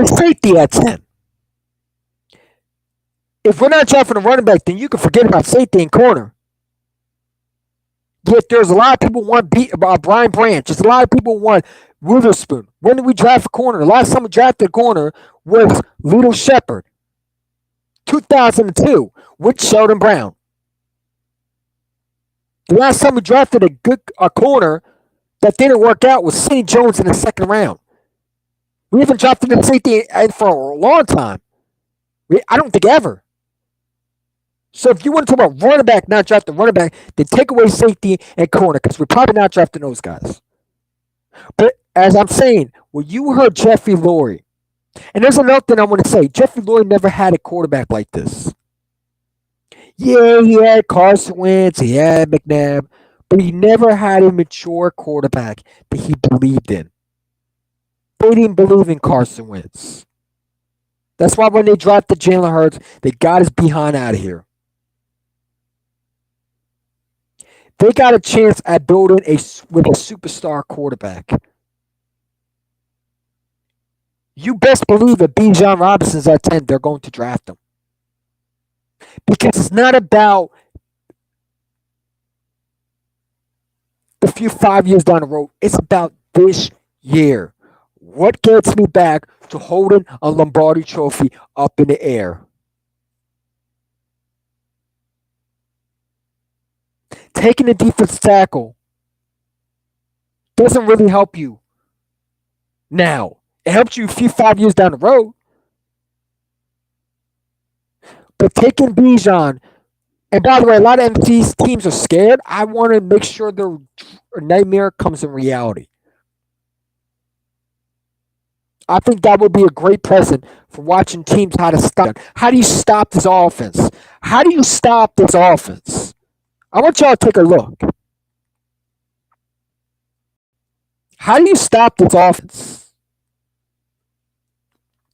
safety at 10. If we're not drafting a running back, then you can forget about safety and corner. Yet there's a lot of people want Brian Branch. There's a lot of people want Witherspoon. When did we draft a corner? The last time we drafted a corner was Little Shepard. 2002 with Sheldon Brown. The last time we drafted a corner that didn't work out was Sidney Jones in the second round. We haven't drafted a safety for a long time. I don't think ever. So if you want to talk about running back, not drafting running back, then take away safety and corner because we're probably not drafting those guys. But as I'm saying, when you heard Jeffrey Lurie, and there's another thing I want to say, Jeffrey Lurie never had a quarterback like this. Yeah, he had Carson Wentz, he had McNabb, but he never had a mature quarterback that he believed in. They didn't believe in Carson Wentz. That's why when they drafted Jalen Hurts, they got his behind out of here. They got a chance at building with a superstar quarterback. You best believe if Bijan Robinson's at 10, they're going to draft him. Because it's not about the few 5 years down the road. It's about this year. What gets me back to holding a Lombardi trophy up in the air? Taking a defensive tackle doesn't really help you now. It helps you a few 5 years down the road. But taking Bijan, and by the way, a lot of MC's teams are scared. I want to make sure their nightmare comes in reality. I think that would be a great present for watching teams how to stop. How do you stop this offense? How do you stop this offense? I want y'all to take a look. How do you stop this offense?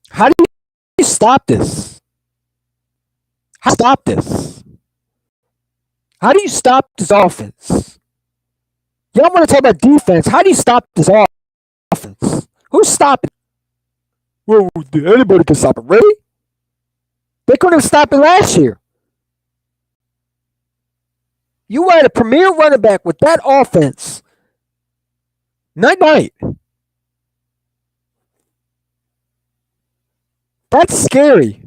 How do you stop this? How do you stop this? How do you stop this offense? Y'all want to talk about defense. How do you stop this offense? Who's stopping? Well, anybody can stop it. Really? They couldn't stop it last year. You had a premier running back with that offense. Night. That's scary.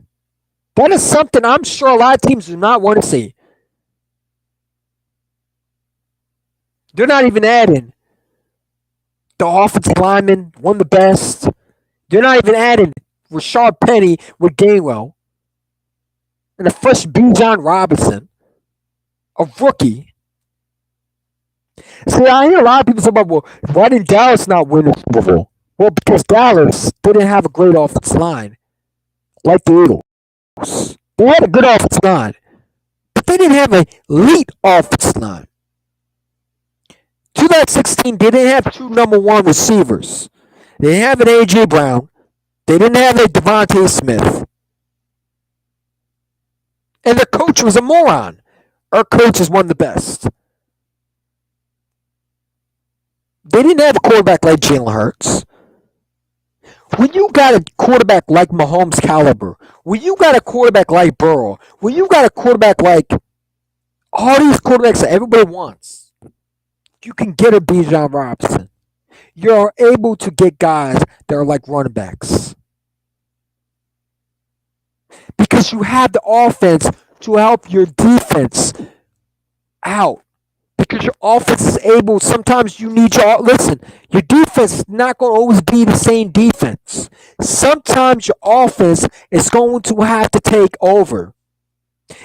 That is something I'm sure a lot of teams do not want to see. They're not even adding the offensive lineman, one of the best. They're not even adding Rashard Penny with Gainwell and a fresh Bijan Robinson, a rookie. See, I hear a lot of people say about, well, why did Dallas not win the Super Bowl? Well, because Dallas didn't have a great offensive line like the Eagles. They had a good offensive line, but they didn't have an elite offensive line. 2016, they didn't have two number one receivers. They didn't have an A.J. Brown. They didn't have a Devontae Smith. And their coach was a moron. Our coach is one of the best. They didn't have a quarterback like Jalen Hurts. When you got a quarterback like Mahomes' caliber, when you got a quarterback like Burrow, when you got a quarterback like all these quarterbacks that everybody wants, you can get a Bijan Robinson. You're able to get guys that are like running backs. Because you have the offense to help your defense out. Because your offense is able, sometimes you need listen, your defense is not going to always be the same defense. Sometimes your offense is going to have to take over.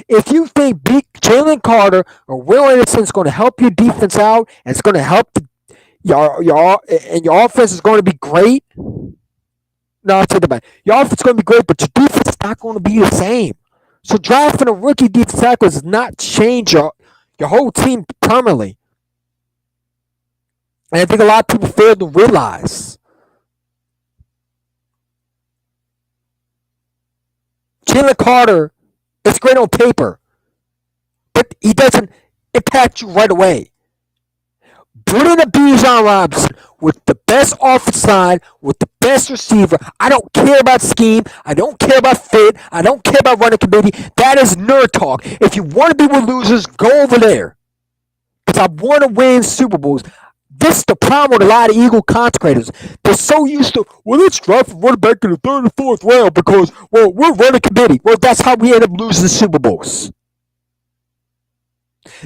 If you think Jalen Carter or Will Anderson is going to help your defense out and it's going to help your offense is going to be great, no, I'll take that back. Your offense is going to be great, but your defense is not going to be the same. So drafting a rookie defensive tackle does not change your whole team permanently. And I think a lot of people fail to realize. Jalen Carter is great on paper, but he doesn't impact you right away. Put in a Bijan Robinson with the best offensive line, with the best receiver. I don't care about scheme. I don't care about fit. I don't care about running committee. That is nerd talk. If you want to be with losers, go over there. Because I want to win Super Bowls. This is the problem with a lot of Eagle consecrators. They're so used to, well, let's draft a running back in the third and fourth round because, well, we're running committee. Well, that's how we end up losing the Super Bowls.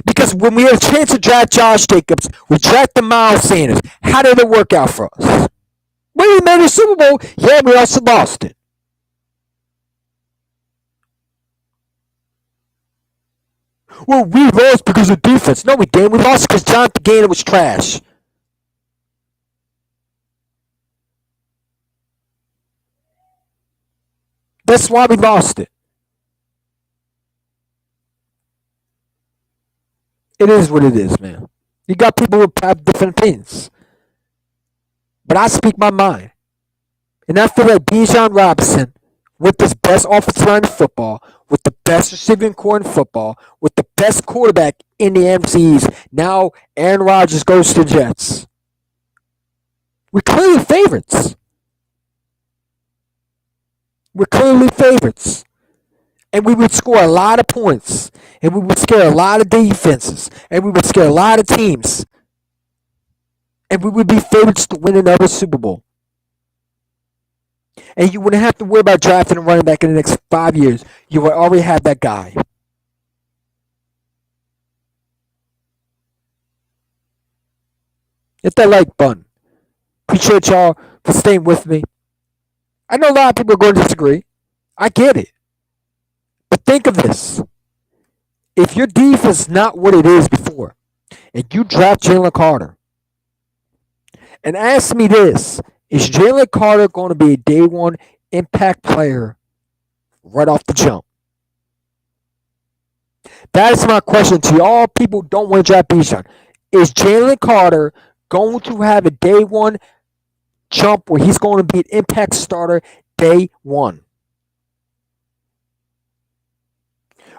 Because when we had a chance to draft Josh Jacobs, we drafted Miles Sanders. How did it work out for us? When we made the Super Bowl, yeah, we also lost it. Well, we lost because of defense. No, we didn't. We lost because Jonathan Gannon was trash. That's why we lost it. It is what it is, man. You got people who have different opinions. But I speak my mind. And I feel like Bijan Robinson, with this best offensive line in football, with the best receiving core in football, with the best quarterback in the MCs, now Aaron Rodgers goes to the Jets. We're clearly favorites. We're clearly favorites. And we would score a lot of points. And we would scare a lot of defenses. And we would scare a lot of teams. And we would be favorites to win another Super Bowl. And you wouldn't have to worry about drafting a running back in the next 5 years. You would already have that guy. Hit that like button. Appreciate y'all for staying with me. I know a lot of people are going to disagree. I get it. But think of this. If your defense is not what it is before, and you draft Jalen Carter, and ask me this, is Jalen Carter going to be a day one impact player right off the jump? That is my question to all people who don't want to draft Bijan. Is Jalen Carter going to have a day one jump where he's going to be an impact starter day one?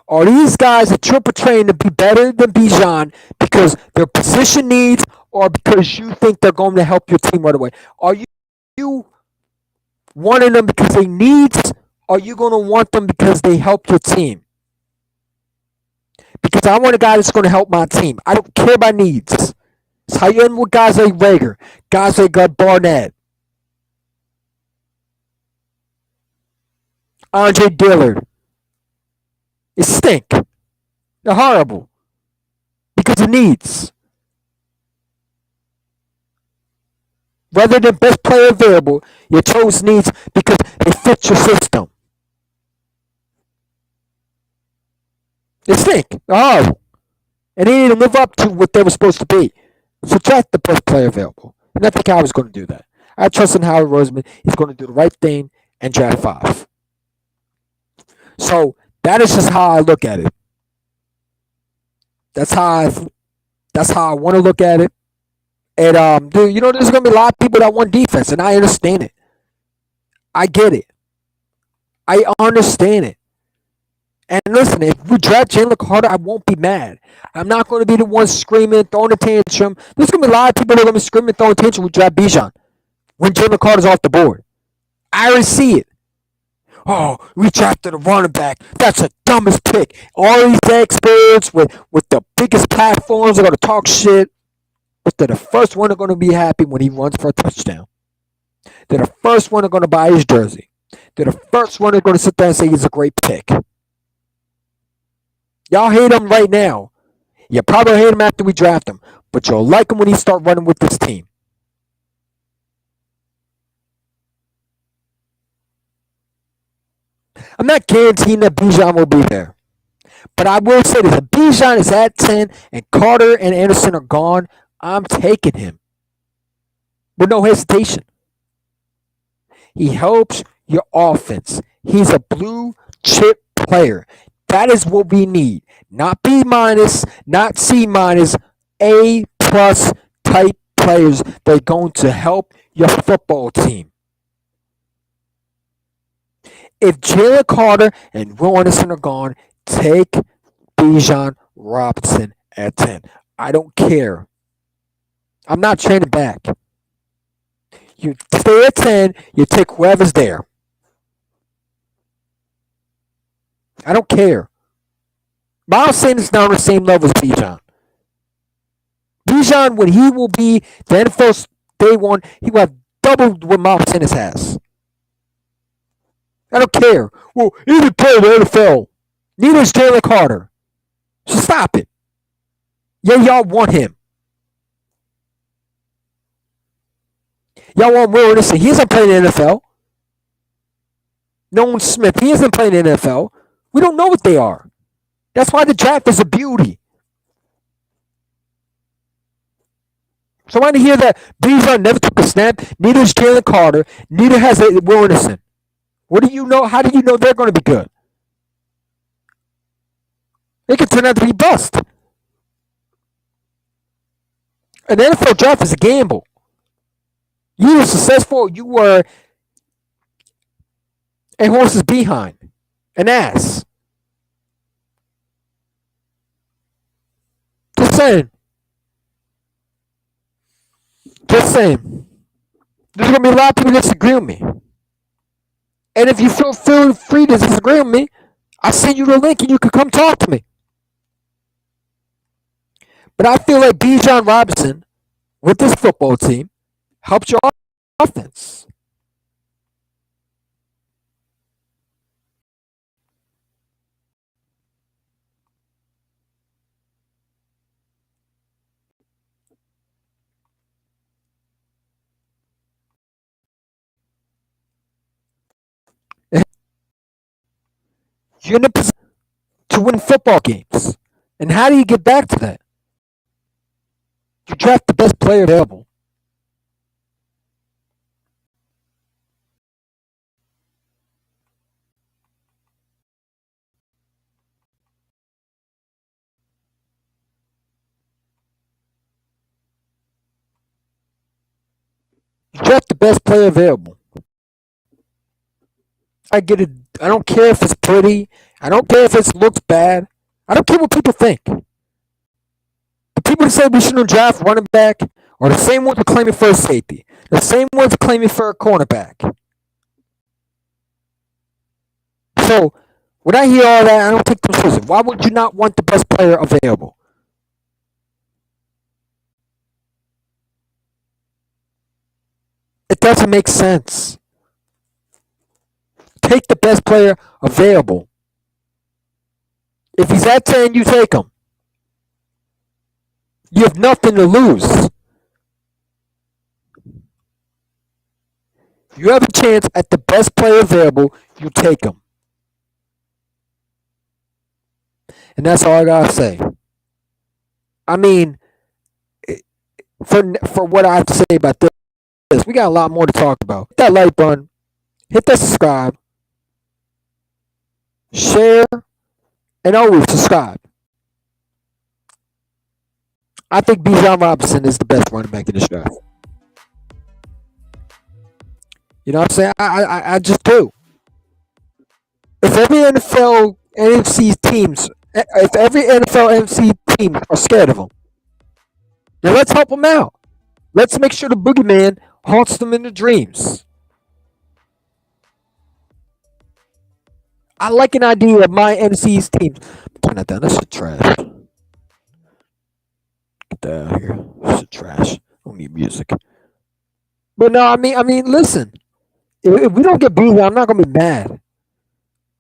Are these guys that you're portraying to be better than Bijan because their position needs or because you think they're going to help your team right away? Are you wanting them because they needs or are you going to want them because they help your team? Because I want a guy that's going to help my team. I don't care about needs. It's how you end with guys like Rager, guys like Barnett, Andre Dillard. It stink. They're horrible. Because of needs. Rather than best player available, you chose needs because they fit your system. They stink. Oh, and they didn't live up to what they were supposed to be. So draft the best player available. And I think Howard's going to do that. I trust in Howard Roseman. He's going to do the right thing and draft 5. So that is just how I look at it. That's how I want to look at it. And dude, there's going to be a lot of people that want defense, and I understand it. I get it. I understand it. And listen, if we draft Jalen Carter, I won't be mad. I'm not going to be the one screaming, throwing a tantrum. There's going to be a lot of people that are going to be screaming, throwing a tantrum with draft Bijan when Jalen Carter's off the board. I already see it. Oh, we drafted a running back. That's the dumbest pick. All these experts with the biggest platforms are going to talk shit, but they're the first one that are going to be happy when he runs for a touchdown. They're the first one that are going to buy his jersey. They're the first one that are going to sit there and say he's a great pick. Y'all hate him right now. You probably hate him after we draft him, but you'll like him when he start running with this team. I'm not guaranteeing that Bijan will be there. But I will say this, if Bijan is at 10 and Carter and Anderson are gone, I'm taking him. With no hesitation. He helps your offense. He's a blue chip player. That is what we need. Not B minus, not C minus, A plus type players that are going to help your football team. If Jalen Carter and Will Anderson are gone, take Bijan Robinson at 10. I don't care. I'm not trading back. You stay at 10, you take whoever's there. I don't care. Miles Sanders is not on the same level as Bijan. Bijan, when he will be the NFL's day one, he will have double what Miles Sanders has. I don't care. Well, he didn't play in the NFL. Neither is Jalen Carter. So stop it. Yeah, y'all want him. Y'all want Will Anderson. He hasn't played in the NFL. Nolan Smith, he hasn't played in the NFL. We don't know what they are. That's why the draft is a beauty. So I want to hear that Bijan never took a snap. Neither is Jalen Carter. Neither has Will Anderson. What do you know? How do you know they're going to be good? They could turn out to be bust. An NFL draft is a gamble. You were successful. You were a horse's behind, an ass. Just saying. Just saying. There's going to be a lot of people that disagree with me. And if you feel free to disagree with me, I'll send you the link and you can come talk to me. But I feel like Bijan Robinson, with this football team, helps your offense. You're in a position to win football games. And how do you get back to that? You draft the best player available. You draft the best player available. I get it. I don't care if it's pretty. I don't care if it looks bad. I don't care what people think. The people that say we shouldn't draft running back are the same ones claiming for a safety. The same ones claiming for a cornerback. So when I hear all that, I don't take them seriously. Why would you not want the best player available? It doesn't make sense. Take the best player available. If he's at 10, you take him. You have nothing to lose. You have a chance at the best player available, you take him. And that's all I gotta say. I mean, for what I have to say about this, we got a lot more to talk about. Hit that like button, hit that subscribe, share, and always subscribe. I think Bijan Robinson is the best running back in this draft. You know what I'm saying? I just do. If every NFL NFC teams, if every NFL NFC team are scared of him, then let's help them out. Let's make sure the boogeyman haunts them in their dreams. I like an idea of my NFC's teams. Turn that down. That's shit trash. Get that out of here. This shit trash. I don't need music. But no, I mean, listen. If we don't get beat, I'm not gonna be mad.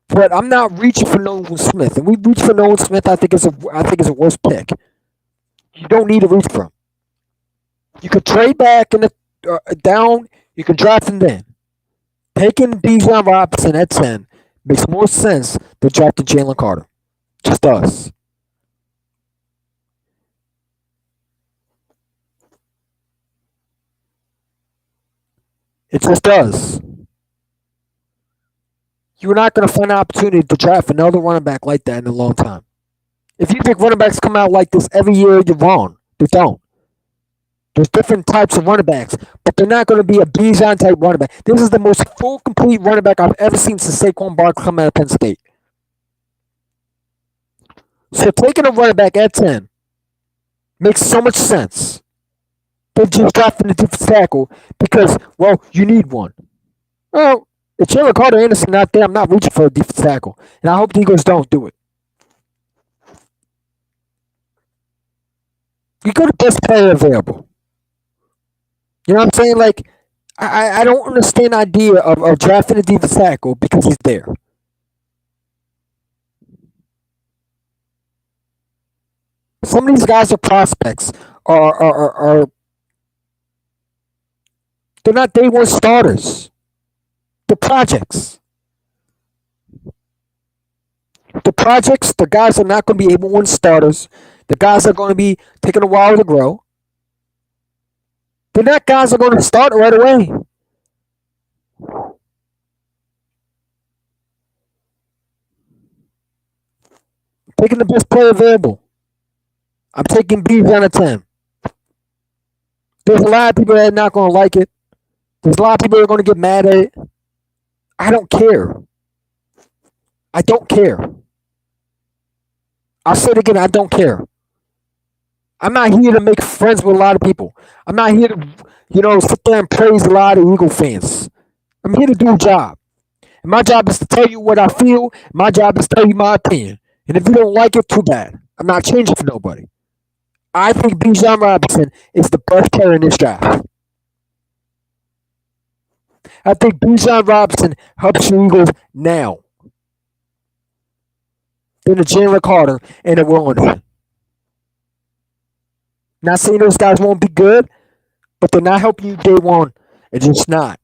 But I'm not reaching for Nolan Smith. And we reach for Nolan Smith, I think it's a worse pick. You don't need to reach for him. You could trade back in the down. You can draft him then. Taking Bijan Robinson at 10 makes more sense than drafting Jalen Carter. Just does. It just does. You're not going to find an opportunity to draft another running back like that in a long time. If you think running backs come out like this every year, you're wrong. They don't. There's different types of running backs, but they're not going to be a Bijan type running back. This is the most full, complete running back I've ever seen since Saquon Barkley come out of Penn State. So taking a running back at 10 makes so much sense than just drafting a defensive tackle because, well, you need one. Well, if Jalen Carter Anderson not there, I'm not reaching for a defensive tackle, and I hope the Eagles don't do it. You go to best player available. You know what I'm saying? Like, I don't understand the idea of drafting a defensive tackle because he's there. Some of these guys are prospects, are they're not day one starters. They're projects. The projects, the guys are not going to be able to win starters. The guys are going to be taking a while to grow. The not guys are going to start right away. Taking the best player available. I'm taking Bijan at 10. There's a lot of people that are not going to like it. There's a lot of people that are going to get mad at it. I don't care. I don't care. I'll say it again. I don't care. I'm not here to make friends with a lot of people. I'm not here to, sit there and praise a lot of Eagle fans. I'm here to do a job. And my job is to tell you what I feel. My job is to tell you my opinion. And if you don't like it, too bad. I'm not changing for nobody. I think Bijan Robinson is the best player in this draft. I think Bijan Robinson helps the Eagles now than the Jalen Carter and the Warren. Not saying those guys won't be good, but they're not helping you day one. It's just not.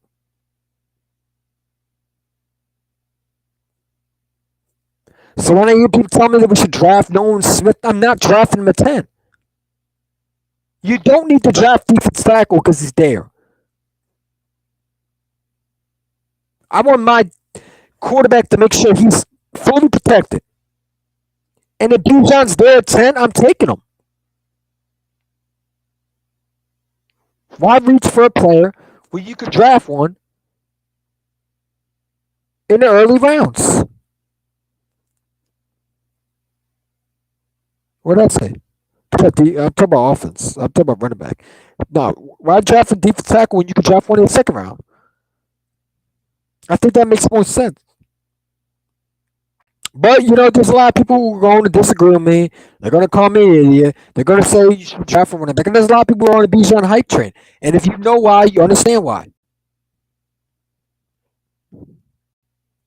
So when I hear people tell me that we should draft Nolan Smith, I'm not drafting him at 10. You don't need to draft defensive tackle because he's there. I want my quarterback to make sure he's fully protected. And if Bijan's there at 10, I'm taking him. Why reach for a player where you could draft one in the early rounds? What did I say? I'm talking about offense. I'm talking about running back. No, why draft a defensive tackle when you could draft one in the second round? I think that makes more sense. But there's a lot of people who are going to disagree with me. They're going to call me an idiot. They're going to say you should draft for running back. And there's a lot of people who are on the Bijan hype train. And if you know why, you understand why.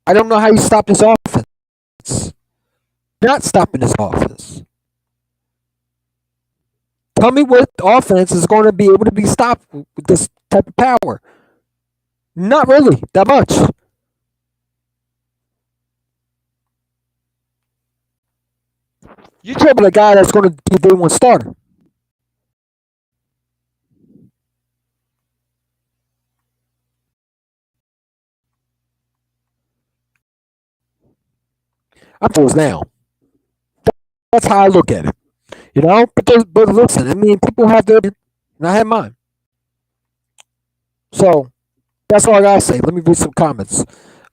I don't know how you stop this offense. Not stopping this offense. Tell me what offense is going to be able to be stopped with this type of power. Not really that much. You talking about a guy that's going to be day one starter. I'm fools now. That's how I look at it. You know, but listen, I mean, people have their opinion, and I have mine. So that's all I gotta say. Let me read some comments.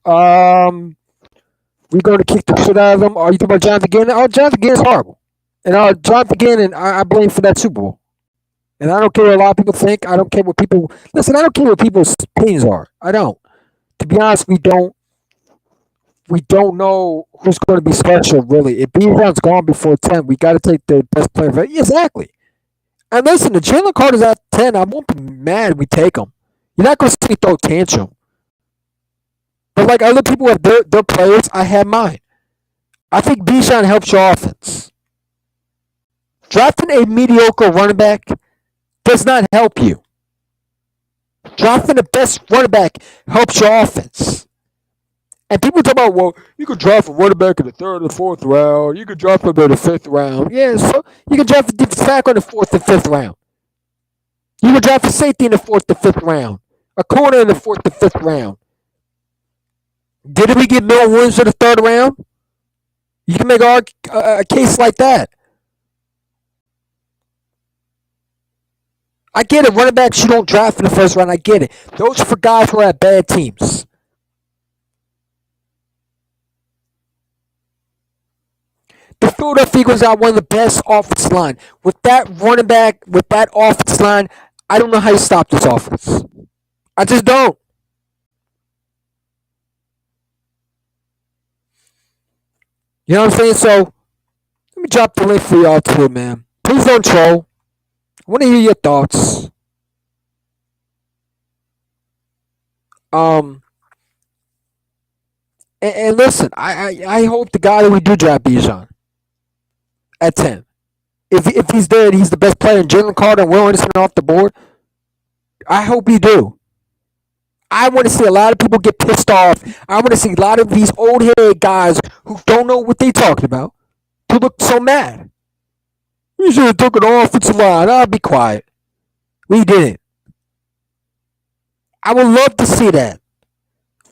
Um, we going to kick the shit out of them. Are you talking about Jonathan Gannon? Oh, Jonathan Gannon's horrible, and Jonathan Gannon, I blame for that Super Bowl. And I don't care what a lot of people think. I don't care what people listen. I don't care what people's opinions are. I don't. To be honest, we don't know who's going to be special, really. If Bijan's gone before 10, we got to take the best player. Exactly. And listen, if Jalen Carter's at 10, I won't be mad if we take him. You're not going to see me throw a tantrum. But like other people have their players, I have mine. I think Bijan helps your offense. Drafting a mediocre running back does not help you. Drafting the best running back helps your offense. And people talk about, well, you could draft a running back in the third or fourth round. You could draft him in the fifth round. Yeah, so you could draft a defensive tackle in the fourth and fifth round. You could draft a safety in the fourth to fifth round. A corner in the fourth to fifth round. Did we get Mel Williams in the third round? You can make a case like that. I get it. Running backs you don't draft in the first round. I get it. Those are for guys who are at bad teams. The Philadelphia Eagles got one of the best offensive line. With that running back, with that offensive line, I don't know how you stop this offense. I just don't. You know what I'm saying? So let me drop the link for y'all too, man. Please don't troll. I want to hear your thoughts. Um, and listen, I hope the guy that we do draft Bijan at 10. If he's there and he's the best player, and Jalen Carter and Will Anderson off the board, I hope you do. I want to see a lot of people get pissed off. I want to see a lot of these old head guys who don't know what they're talking about to look so mad. We should have took an offensive line. I'll be quiet. We didn't. I would love to see that.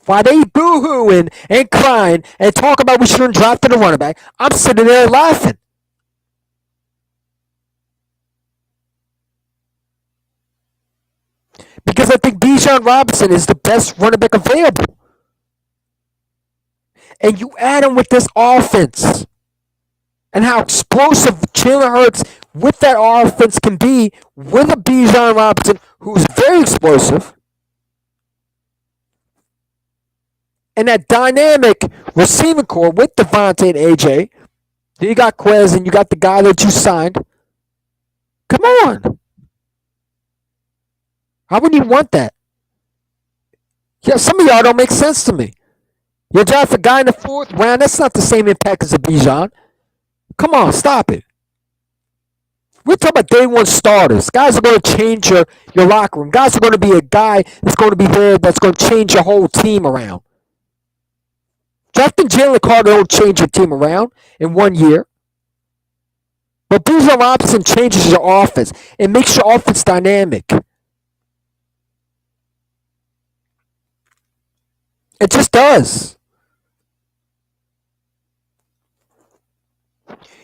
While they boo-hooing and crying and talk about we shouldn't drop to the running back, I'm sitting there laughing. Because I think Bijan Robinson is the best running back available. And you add him with this offense and how explosive Jalen Hurts with that offense can be with a Bijan Robinson who's very explosive. And that dynamic receiving core with Devontae and AJ. Then you got Quez and you got the guy that you signed. Come on. How would you want that? Yeah, some of y'all don't make sense to me. You draft a guy in the fourth round, that's not the same impact as a Bijan. Come on, stop it. We're talking about day one starters. Guys are going to change your locker room. Guys are going to be a guy that's going to be there that's going to change your whole team around. Drafting Jalen Carter don't change your team around in 1 year. But Bijan Robinson changes your offense. It makes your offense dynamic. It just does.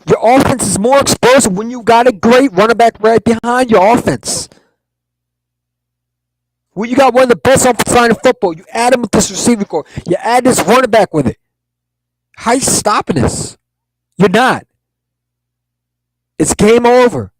Your offense is more explosive when you got a great running back right behind your offense. When you got one of the best offensive line in football, you add him with this receiving core. You add this running back with it. How you stopping this? You're not. It's game over.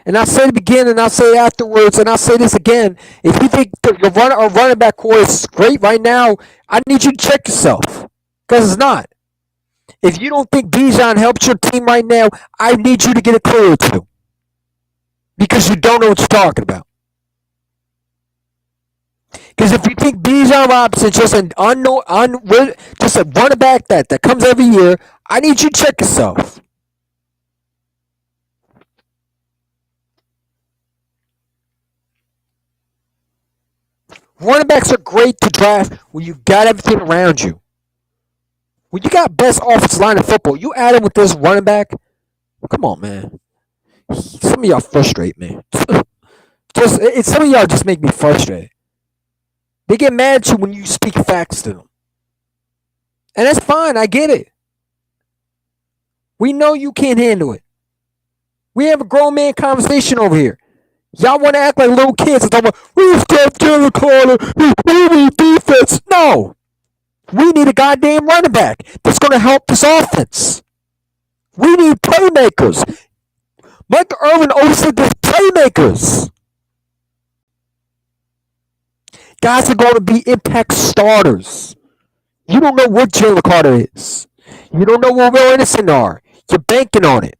And I'll say it again, and I'll say it afterwards, and I'll say this again. If you think your running back core is great right now, I need you to check yourself. Because it's not. If you don't think Bijan helps your team right now, I need you to get a clue or two. Because you don't know what you're talking about. Because if you think Bijan Robinson is just an unknown, just a running back that comes every year, I need you to check yourself. Running backs are great to draft when you got everything around you. When you got best offensive line in football, you add him with this running back. Come on, man. Some of y'all frustrate me. Some of y'all just make me frustrated. They get mad at you when you speak facts to them, and that's fine. I get it. We know you can't handle it. We have a grown man conversation over here. Y'all want to act like little kids and talk about we start Jalen Carter, we need defense. No, we need a goddamn running back that's going to help this offense. We need playmakers. Michael Irvin always said there's playmakers. Guys are going to be impact starters. You don't know what Jalen Carter is. You don't know what Will Anderson are. You're banking on it.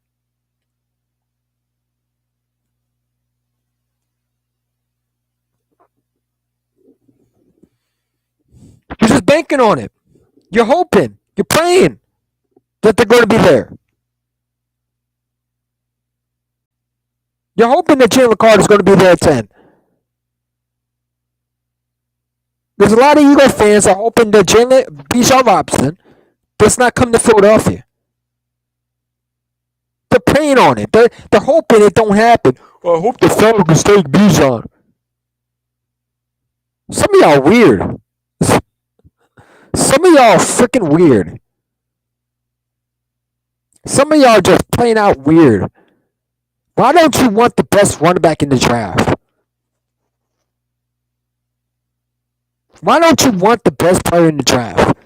You're just banking on it. You're hoping. You're praying that they're going to be there. You're hoping that Jalen Carter is going to be there at 10. There's a lot of Eagle fans are hoping that Bijan Robinson does not come to Philadelphia. They're praying on it. They're hoping it don't happen. I hope the Falcons take Bijan. Some of y'all weird. Some of y'all freaking weird. Some of y'all just playing out weird. Why don't you want the best running back in the draft? Why don't you want the best player in the draft?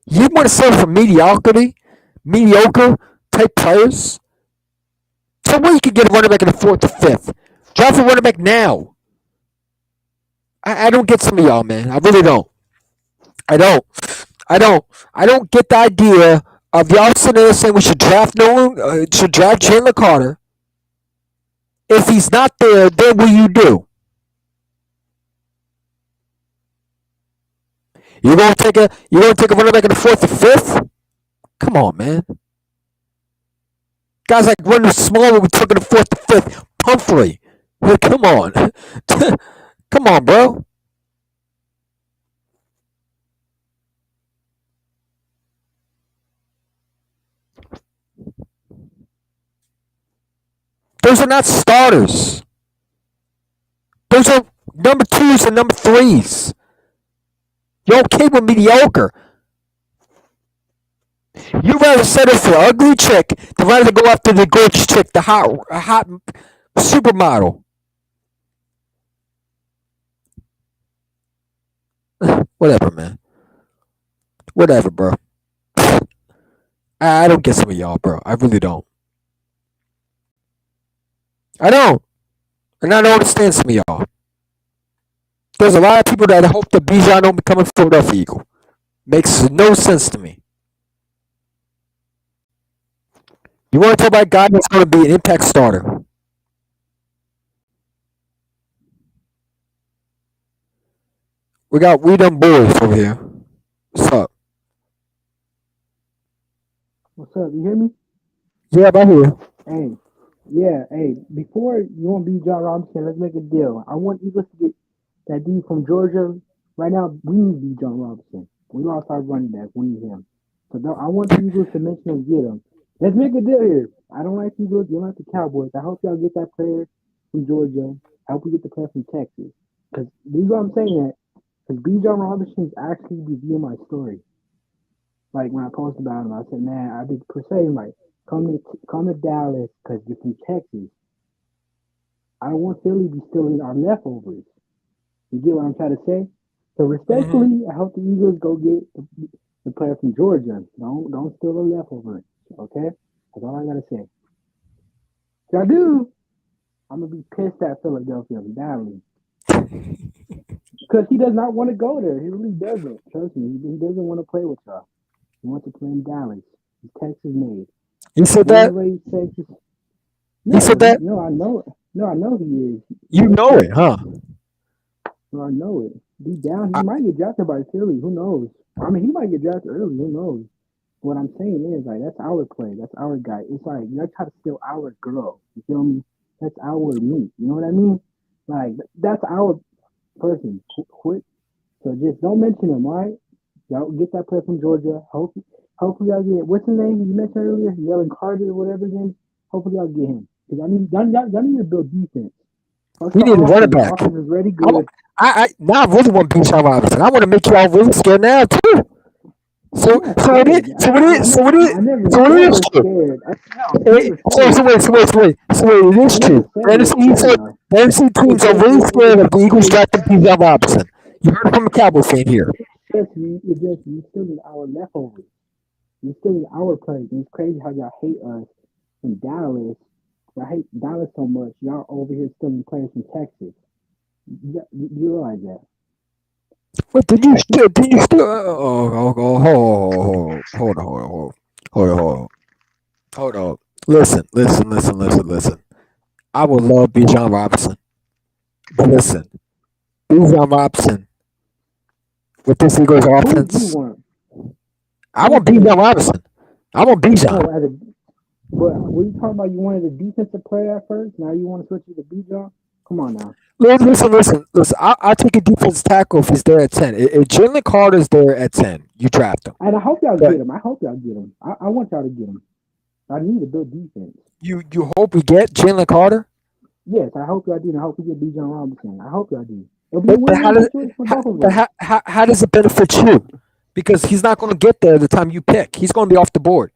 You want to settle for mediocre type players? So where you can get a running back in the fourth or fifth? Draft a running back now. I don't get some of y'all, man. I really don't. I don't. I don't. I don't get the idea of y'all sitting there saying we should draft should draft Jalen Carter. If he's not there, then what do you do? You gonna take a running back in the fourth or fifth? Come on, man. Guys like running smaller, we took in the fourth or fifth. Pumphrey. Hey, come on. Come on, bro. Those are not starters. Those are number twos and number threes. You're okay with mediocre. You rather settle for an ugly chick than rather go after the gorgeous chick, the hot supermodel. Whatever, man. Whatever, bro. I don't get some of y'all, bro. I really don't. I don't. And I don't understand some of y'all. There's a lot of people that hope that Bijan don't become a Philadelphia Eagle. Makes no sense to me. You want to talk about a guy that's going to be an impact starter? We done boys over here. What's up? What's up? You hear me? Yeah, I hear. Hey, yeah, hey. Before you want to be John Robinson, let's make a deal. I want Eagles to get that dude from Georgia. Right now, we need B. John Robinson. We lost our running back. We need him. So I want the Eagles to mention and get him. Let's make a deal here. I don't like the Eagles. You don't like the Cowboys. I hope y'all get that player from Georgia. I hope we get the player from Texas. Because the reason I'm saying that, because B. John Robinson is actually reviewing my story. Like when I posted about him, I said, man, I be saying like, come to Dallas because you're from Texas. I don't want Philly to be stealing our leftovers. You get what I'm trying to say? So Mm-hmm. respectfully, I hope the Eagles go get the player from Georgia. Don't steal the leftovers. Okay? That's all I gotta say. If I do, I'm gonna be pissed at Philadelphia badly. Because he does not want to go there. He really doesn't. Trust me. He doesn't want to play with y'all. He wants to play in Dallas. He's Texas made. He said Born that. and raised Texas. He said that. No, I know it. No, I know he is. You know it, huh? No, I know it. Deep down, he I, might get drafted by Philly. Who knows? I mean, he might get drafted early. Who knows? What I'm saying is, like, that's our play. That's our guy. It's like, you're trying to steal our girl. You feel me? That's our meat. You know what I mean? Like, that's our person. Quit. So just don't mention him, all right? Y'all get that player from Georgia. Hopefully y'all get what's his name you mentioned earlier, Yellen Carter or whatever his name. Hopefully y'all get him because y'all need to build defense. First We the need a running offense. The back. offense is already I, wa- good. now I really want Bijan Robinson. I want to make y'all really scared now too. I'm So, not so it scared. is. So it is. So it is. I never So it is never true. scared. I never So, scared. so wait. So wait. So wait. So wait. It is I never true. said we were Fantasy. scared So though. fantasy Hey, teams are really scared of the Eagles drafting Bijan Robinson. You heard it from a Cowboy fan here. you still in our leftovers. You still in our players. It's crazy how y'all hate us in Dallas. Y'all hate Dallas so much. Y'all over here stealing players from Texas. You realize that? What did you still? Did you still? Hold on. Hold on. Listen. I would love Bijan Robinson, but listen, Bijan Robinson with this Eagles Who would you offense, want? I Who want would you Bijan want? Robinson. I want Oh, Bijan. as a but were you talking about you wanted a defensive player at first? Now you want to switch it to Bijan? Come on now. Listen. I'll take a defense tackle if he's there at 10. If Jalen Carter's there at 10, you draft him. And I hope y'all But get him. I hope y'all get him. I want y'all to get him. I need to build defense. you hope we get Jalen Carter. Yes, I hope y'all do. And I hope we get Bijan Robinson. I hope y'all do. It'll be a But how win-win does situation for how, both of but us. how does it benefit you? Because he's not going to get there the time you pick. He's going to be off the board.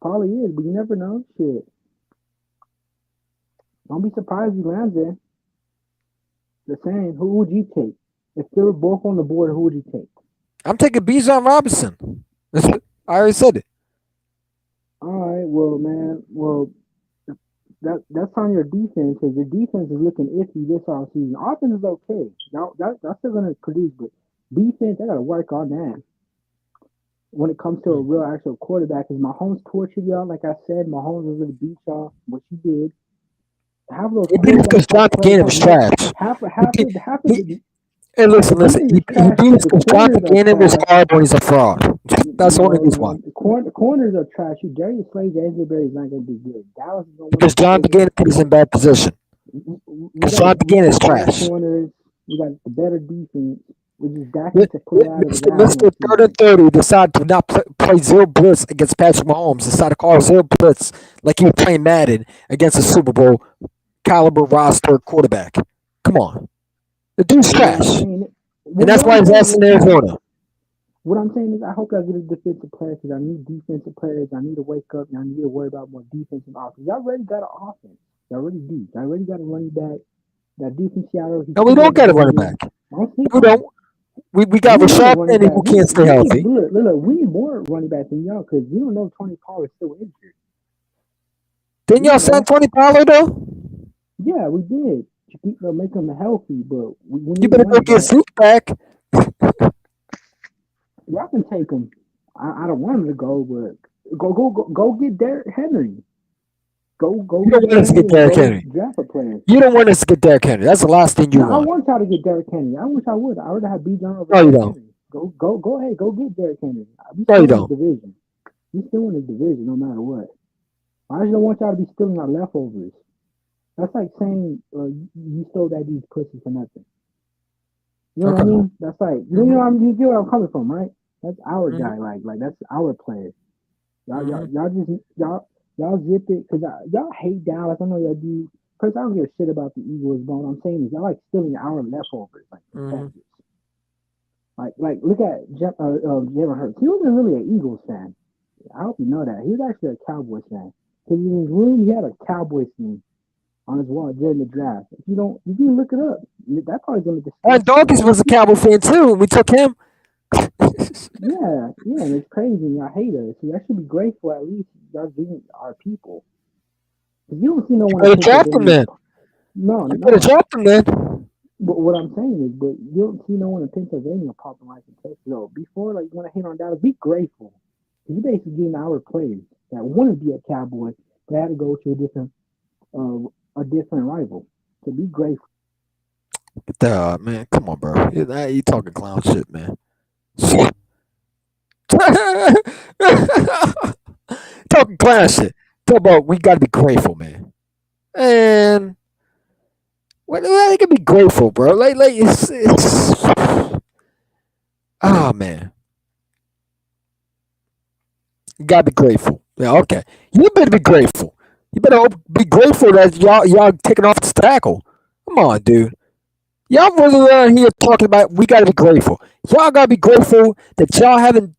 Probably is, but you never know. Shit. Don't be surprised if he lands there. The same. Who would you take? If they were both on the board, who would you take? I'm taking Bijan Robinson. I already said it. All right, well, man, that's on your defense because your defense is looking iffy this offseason. Offense is okay. Now that's still gonna produce, but defense, I gotta work on that. When it comes to a real actual quarterback, because Mahomes tortured y'all. Like I said, Mahomes was gonna beat y'all, what you did. Half of those He beat us because quarterback type Jonathan plays Gannon have was no trash. He half beat, of he, the hey, listen. defense is He trash beat too. us The because corners Jonathan are Gannon was trash. horrible and he's a fraud. That's the only No, reason why. no, the corners are trash. You Darius Slay, James Berry is not gonna be good. Dallas is gonna win Because the Jonathan division. Gannon put us in bad position. We Because got Jonathan we Gannon got is the better trash. corners. We got the better defense. We just Dak needs to play out of his ass Mr. next Third and season. 30 decided to not play zero blitz against Patrick Mahomes. Decided to call zero blitz like he was playing Madden against a Super Bowl caliber roster quarterback. Come on. The dude's Well, what I'm trash. saying, And well, that's what why I'm he's saying, asked in Arizona. what I'm saying is, I hope y'all get a defensive player because I need defensive players. I need to wake up and I need to worry about more defense and offense. Y'all already got an offense. Y'all already do. Y'all already got a running back. That dude from Seattle, he's No, we pretty don't get a running underrated. back. Don't sleep We on him. don't. We got We need a Rashad running Penny back. who can't stay We need healthy. we need more running backs than y'all because we don't know if Tony Pollard is still injured. Didn't We y'all don't sign know. Tony Pollard though? Yeah, we did to keep make him healthy, but we You need a better go running get back. Zeke back. Y'all can take him. I don't want him to go, but go get Derrick Henry. Go You get don't want Derrick us to get Henry and Derrick go Henry. draft a player. You don't want us to get Derrick Henry. That's the last thing you No, I want. want y'all to get Derrick Henry. I wish I would. I would have Bijan over No, you Derrick don't. Henry. Go ahead. Go get Derrick Henry. We No, you still in the don't. division. We still in the division no matter what. I just don't want y'all to be stealing our leftovers. That's like saying you stole that dude's pussy for nothing. You know what I Okay. mean? That's like Hmm. you get where I'm coming from, right? That's our Hmm. guy. Like that's our player. Hmm. Y'all zip it because y'all hate Dallas. I know y'all do. Cause I don't give a shit about the Eagles, but what I'm saying is y'all like stealing our leftovers, like from Hmm. Texas. Like look at Jalen Hurts. He wasn't really an Eagles fan. I hope you know that. He was actually a Cowboys fan. Because in his room, he had a Cowboys theme on his wall during the draft. If you look it up, that probably gonna And disgust you. Dawkins was a Cowboy fan too, and we took him. Yeah, and it's crazy. Y'all hate us. So y'all should be grateful at least y'all giving our people. Because you don't see no You one in better draft him Pennsylvania. then. No, You better no. draft him then. But what I'm saying is, but you don't see no one in Pennsylvania popping like in Texas. So before, like, you want to hate on Dallas, be grateful. You basically getting our players that want to be a Cowboy, but had to go to uh, a different rival. So be grateful. Man, come on, bro. You talking clown shit, man. Talking clown shit. Talk about we gotta be grateful, man. And well, they can be grateful, bro. Like it's Oh man, you gotta be grateful. Yeah, okay. You better be grateful. You better be grateful that y'all taking off this tackle. Come on, dude. Y'all running around here talking about we gotta be grateful. Y'all gotta be grateful that y'all haven't.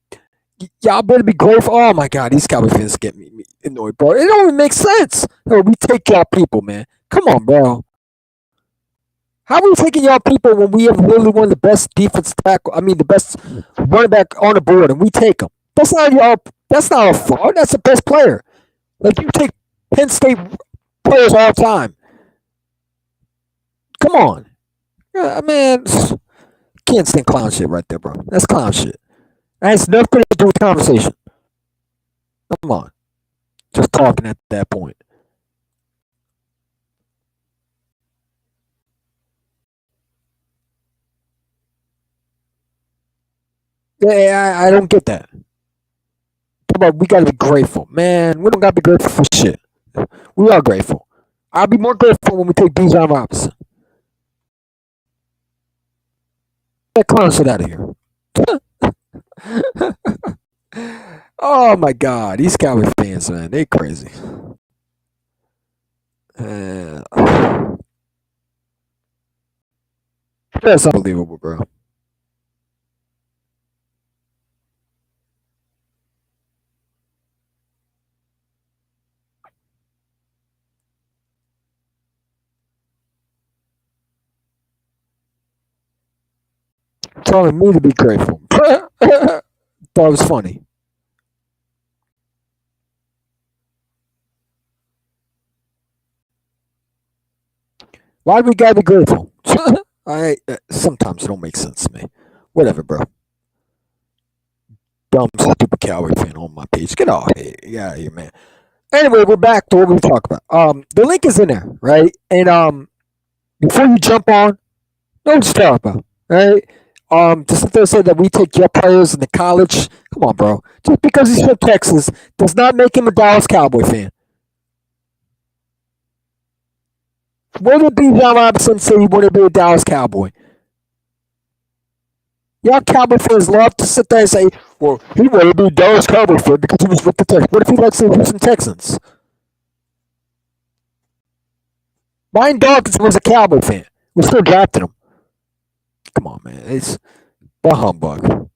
Y'all better be grateful. Oh my God, these Cowboy fans get me annoyed, bro. It don't even make sense. No, we take y'all people, man. Come on, bro. How are we taking y'all people when we have literally one of the best defense tackle? I mean, the best running back on the board, and we take them. That's not y'all. That's not our fault. That's the best player. Like you take Penn State players all the time. Come on, man. Can't stand clown shit right there, bro. That's clown shit. That has nothing to do with conversation. Come on, just talking at that point. Yeah, I don't get that. Talk about we gotta be grateful, man. We don't gotta be grateful for shit. We are grateful. I'll be more grateful when we take Bijan Robinson. Get that clown shit out of here. Oh my God, these Cowboy fans, man, they crazy. Uh, that's unbelievable, bro. Telling me to be grateful. Thought it was funny. Why do we gotta be grateful? I sometimes it don't make sense to me. Whatever, bro. Dumb stupid Cowboy fan on my page. Get off here. Get out of here, man. Anyway, we're back to what we talk about. The link is in there, right? And before you jump on, know what you're talking about, right? To sit there and say that we take your players in the college, come on, bro. Just because he's from Texas does not make him a Dallas Cowboy fan. Where did Bijan Robinson say he wanted to be a Dallas Cowboy? Y'all Cowboy fans love to sit there and say, well, he wanted to be a Dallas Cowboy fan because he was with the Texans. What if he likes the Houston Texans? Ryan Dawkins was a Cowboy fan. We still drafted him. Come on, man. It's a humbug.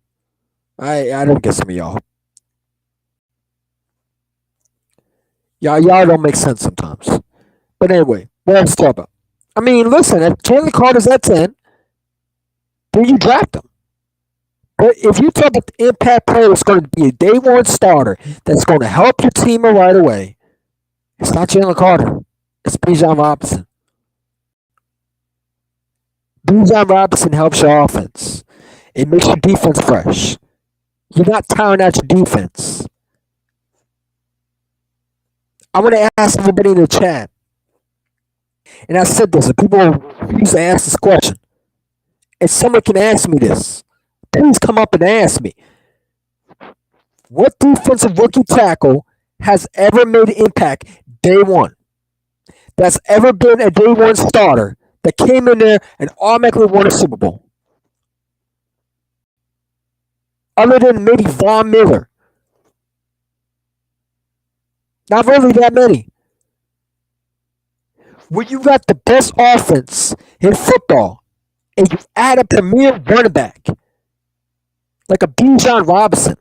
I don't get some of y'all. Y'all don't make sense sometimes. But anyway, what else to talk about? I mean, listen, if Jalen Carter's at 10, then you draft him. But if you talk about the impact player that's going to be a day one starter that's going to help your team right away, it's not Jalen Carter. It's Bijan Robinson. Bijan Robinson helps your offense. It makes your defense fresh. You're not tiring out your defense. I want to ask everybody in the chat, and I said this, and people refuse to ask this question. If someone can ask me this, please come up and ask me. What defensive rookie tackle has ever made an impact day one? That's ever been a day one starter that came in there and automatically won a Super Bowl? Other than maybe Von Miller. Not really that many. When you got the best offense in football and you add a premier running back like a Bijan Robinson,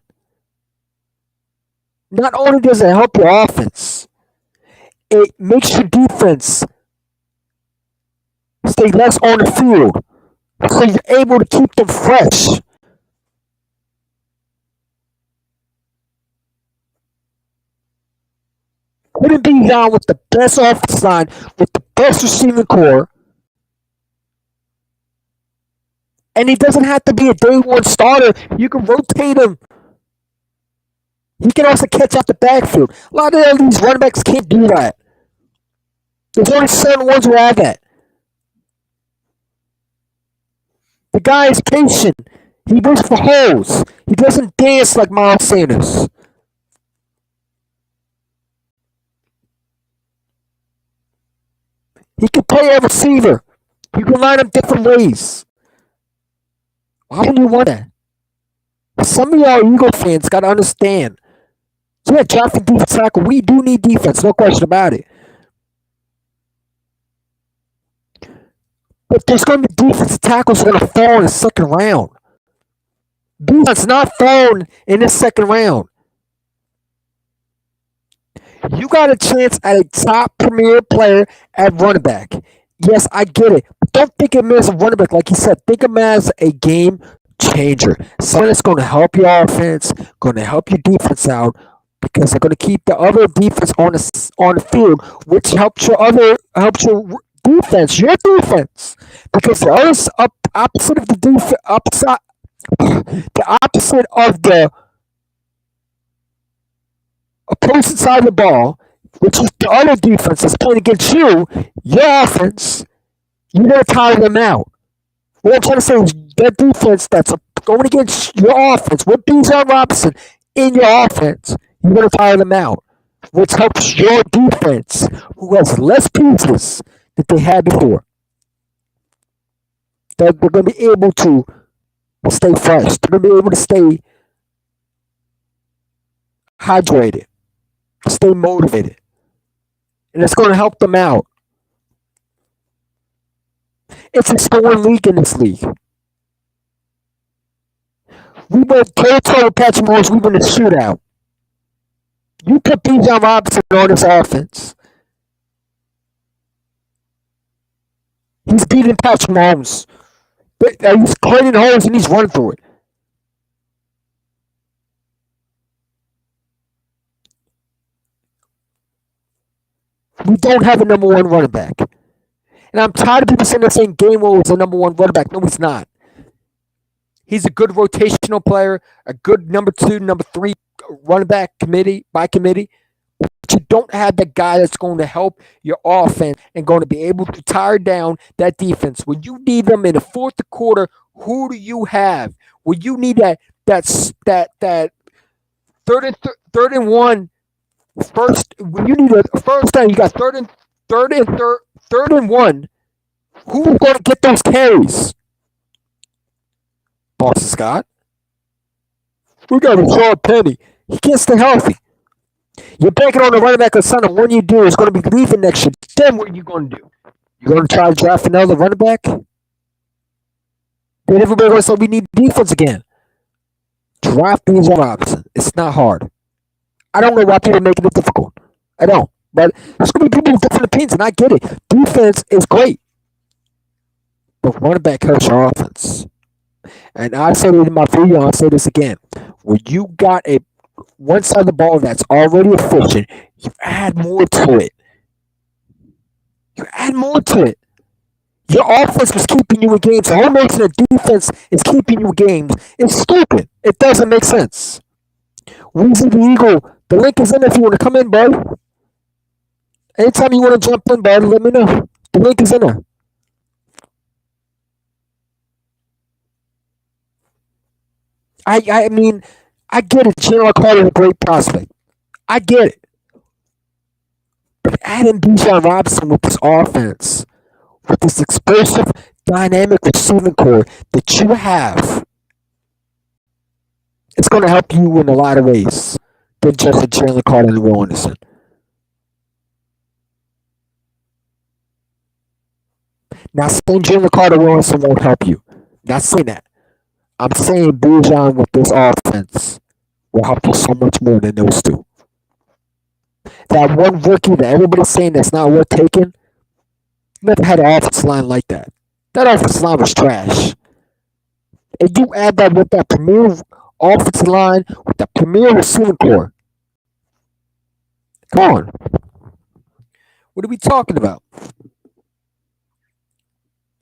not only does it help your offense, it makes your defense stay less on the field. So you're able to keep them fresh. Putting Bijan with the best offensive line, with the best receiving core, and he doesn't have to be a day one starter. You can rotate him. He can also catch out the backfield. A lot of these running backs can't do that. There's only certain ones who have that. The guy is patient. He waits for holes. He doesn't dance like Miles Sanders. He can play a receiver. You can line him different ways. Why wouldn't you want that? Some of y'all Eagle fans got to understand. Yeah, drafting defense tackle, we do need defense, no question about it. But there's going to be defensive tackles going to fall in the second round. Bijan's not falling in the second round. You got a chance at a top premier player at running back. Yes, I get it. But don't think of him as a running back. Like you said, think of him as a game changer. Someone that's going to help your offense, going to help your defense out, because they're going to keep the other defense on the field, which helps your defense, your defense, because the other opposite of the the opposite of the opposite side of the ball, which is the other defense that's playing against you, your offense, you're going to tire them out. What I'm trying to say is that defense that's going against your offense with Bijan Robinson in your offense, you're going to tire them out, which helps your defense, who has less pieces that they had before. That they're going to be able to stay fresh. They're going to be able to stay hydrated, stay motivated, and it's going to help them out. It's a scoring league in this league. We went toe-to-toe with Patrick Mahomes. We win a shootout. You put Bijan Robinson on this offense. He's beating Patrick Mahomes. He's creating holes and he's running through it. We don't have a number one running back. And I'm tired of people saying Gainwell is a number one running back. No, he's not. He's a good rotational player, a good number two, number three running back by committee. But you don't have the guy that's going to help your offense and going to be able to tire down that defense. When you need them in the fourth quarter, who do you have? When you need that third and one first, when you need a first down, you got third and one. Who's going to get those carries? Boston Scott. We got a Rashard Penny. He can't stay healthy. You're banking on the running back of son, and one you do is going to be leaving next year. Then what are you going to do? You're going to try to draft another running back? Then everybody going to say we need defense again. Draft Bijan Robinson. It's not hard. I don't know why people make it difficult. I don't. But there's going to be people with different opinions, and I get it. Defense is great. But running back hurts your offense. And I said it in my video, I'll say this again. When you got a one side of the ball that's already efficient, you add more to it. You add more to it. Your offense was keeping you in games. The whole notion of defense is keeping you in games. It's stupid. It doesn't make sense. Weezy the Eagle, the link is in if you want to come in, bud. Anytime you want to jump in, bud, let me know. The link is in there. I mean, I get it. Chandler Carter is a great prospect. I get it. But adding Bijan Robinson with this offense, with this explosive, dynamic receiving core that you have, it's going to help you in a lot of ways than just a Chandler Carter and Will Anderson. Not saying Chandler Carter and Will Anderson won't help you. Not saying that. I'm saying Bijan with this offense will help you so much more than those two. That one rookie that everybody's saying that's not worth taking, never had an offensive line like that. That offensive line was trash. And you add that with that premier offensive line, with that premier receiving core. Come on. What are we talking about?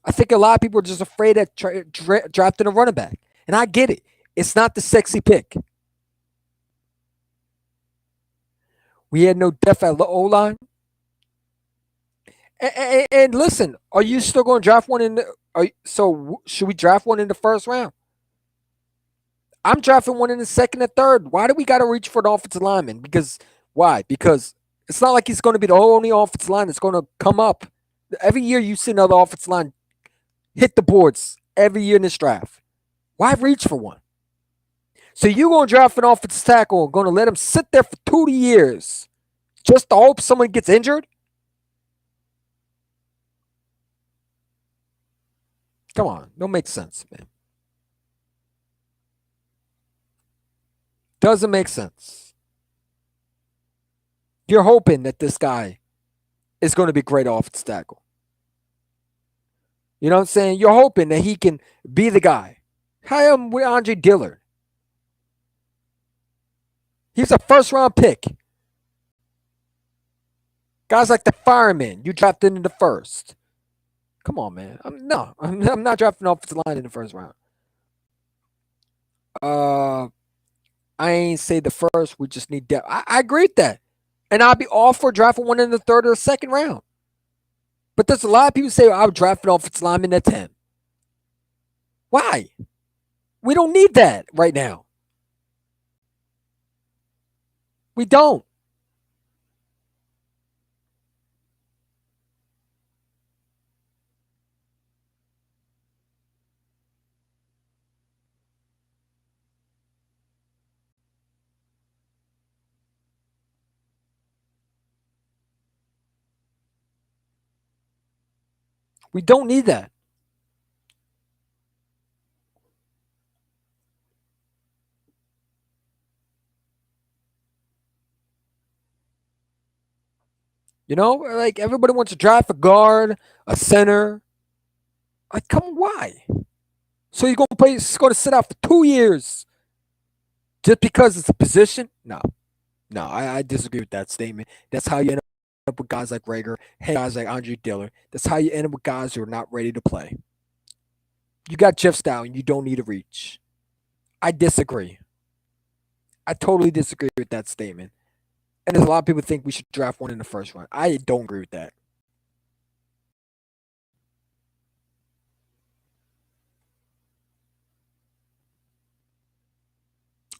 I think a lot of people are just afraid of drafting a running back. And I get it. It's not the sexy pick. We had no depth at O-line. And listen, are you still going to draft one in the... So should we draft one in the first round? I'm drafting one in the second and third. Why do we got to reach for the offensive lineman? Why? Because it's not like he's going to be the only offensive line that's going to come up. Every year you see another offensive line hit the boards every year in this draft. Why reach for one? So you're going to draft an offensive tackle and going to let him sit there for 2 years just to hope someone gets injured? Come on. Don't make sense, man. Doesn't make sense. You're hoping that this guy is going to be great offensive tackle. You know what I'm saying? You're hoping that he can be the guy. Hire him with Andre Dillard. He's a first-round pick. Guys like the fireman, you drafted in the first. Come on, man. I'm not drafting offensive line in the first round. I ain't say the first. We just need depth. I agree with that, and I'll be all for drafting one in the third or the second round. But there's a lot of people say I would draft an offensive lineman at 10. Why? We don't need that right now. We don't. We don't need that. You know, like everybody wants to draft a guard, a center. Like, come on, why? So you're gonna play? It's gonna sit out for 2 years just because it's a position? No, no, I disagree with that statement. That's how you end up with guys like Rager, guys like Andre Dillard. That's how you end up with guys who are not ready to play. You got Jeff Stallion. You don't need a reach. I disagree. I totally disagree with that statement. And there's a lot of people think we should draft one in the first round. I don't agree with that.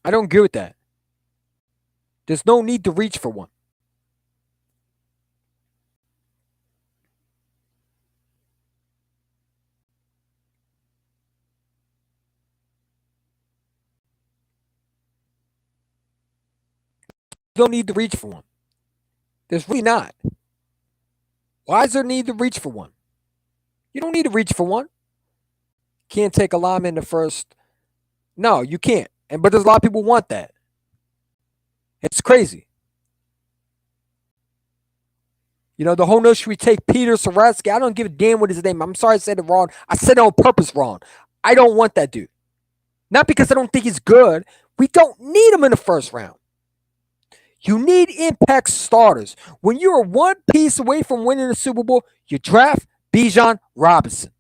I don't agree with that. There's no need to reach for one. You don't need to reach for one. There's really not. Why is there need to reach for one? You don't need to reach for one. Can't take a lineman in the first. No, you can't. And but there's a lot of people want that. It's crazy. You know, the whole notion we take Peter Saratsky, I don't give a damn what his name. I'm sorry I said it wrong. I said it on purpose wrong. I don't want that dude. Not because I don't think he's good. We don't need him in the first round. You need impact starters. When you are one piece away from winning the Super Bowl, you draft Bijan Robinson.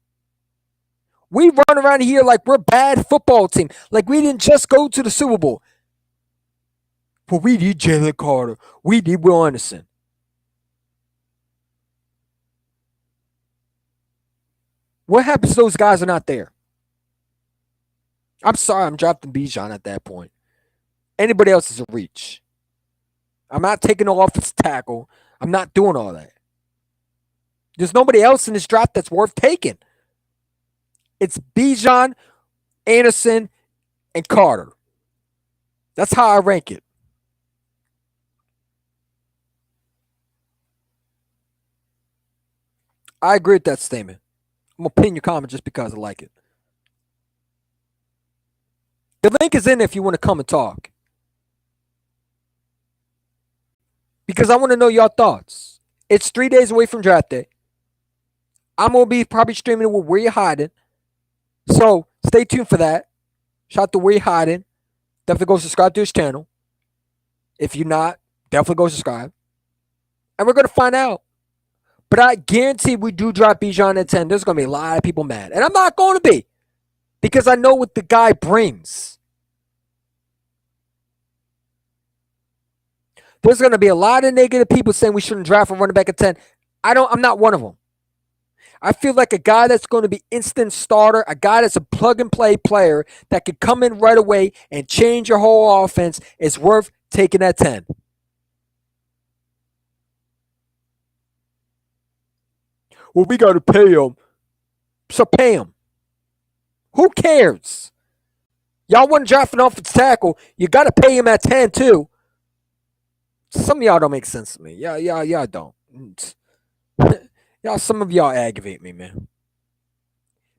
We run around here like we're a bad football team, like we didn't just go to the Super Bowl. Well, we need Jalen Carter. We need Will Anderson. What happens if those guys are not there? I'm sorry, I'm drafting Bijan at that point. Anybody else is a reach. I'm not taking no offensive tackle. I'm not doing all that. There's nobody else in this draft that's worth taking. It's Bijan, Anderson, and Carter. That's how I rank it. I agree with that statement. I'm going to pin your comment just because I like it. The link is in there if you want to come and talk. Because I want to know your thoughts. It's 3 days away from draft day. I'm going to be probably streaming it with Where You Hiding. So stay tuned for that. Shout out to Where You Hiding. Definitely go subscribe to his channel. If you're not, definitely go subscribe. And we're going to find out. But I guarantee we do drop Bijan at 10. There's going to be a lot of people mad. And I'm not going to be. Because I know what the guy brings. There's going to be a lot of negative people saying we shouldn't draft a running back at 10. I'm not one of them. I feel like a guy that's going to be instant starter, a guy that's a plug and play player that could come in right away and change your whole offense is worth taking at 10. Well, we got to pay him. So pay him. Who cares? Y'all want to draft an offensive tackle, you got to pay him at 10 too. Some of y'all don't make sense to me. Y'all don't. Some of y'all aggravate me, man.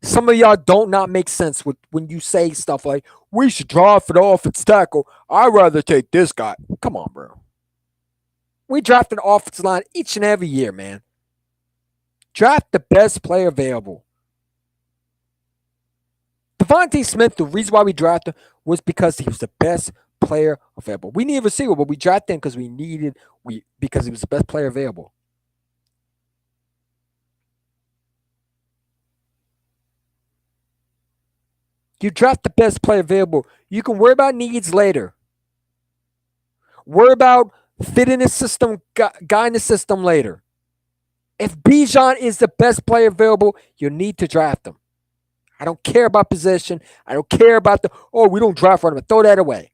Some of y'all don't not make sense with when you say stuff like, we should draft an offensive tackle. I'd rather take this guy. Come on, bro. We draft an offensive line each and every year, man. Draft the best player available. Devontae Smith, the reason why we drafted him was because he was the best player available. We needed a receiver, but we drafted him because he was the best player available. You draft the best player available. You can worry about needs later. Worry about fitting the system, guy in the system later. If Bijan is the best player available, you need to draft him. I don't care about position. I don't care about we don't draft running back. Throw that away.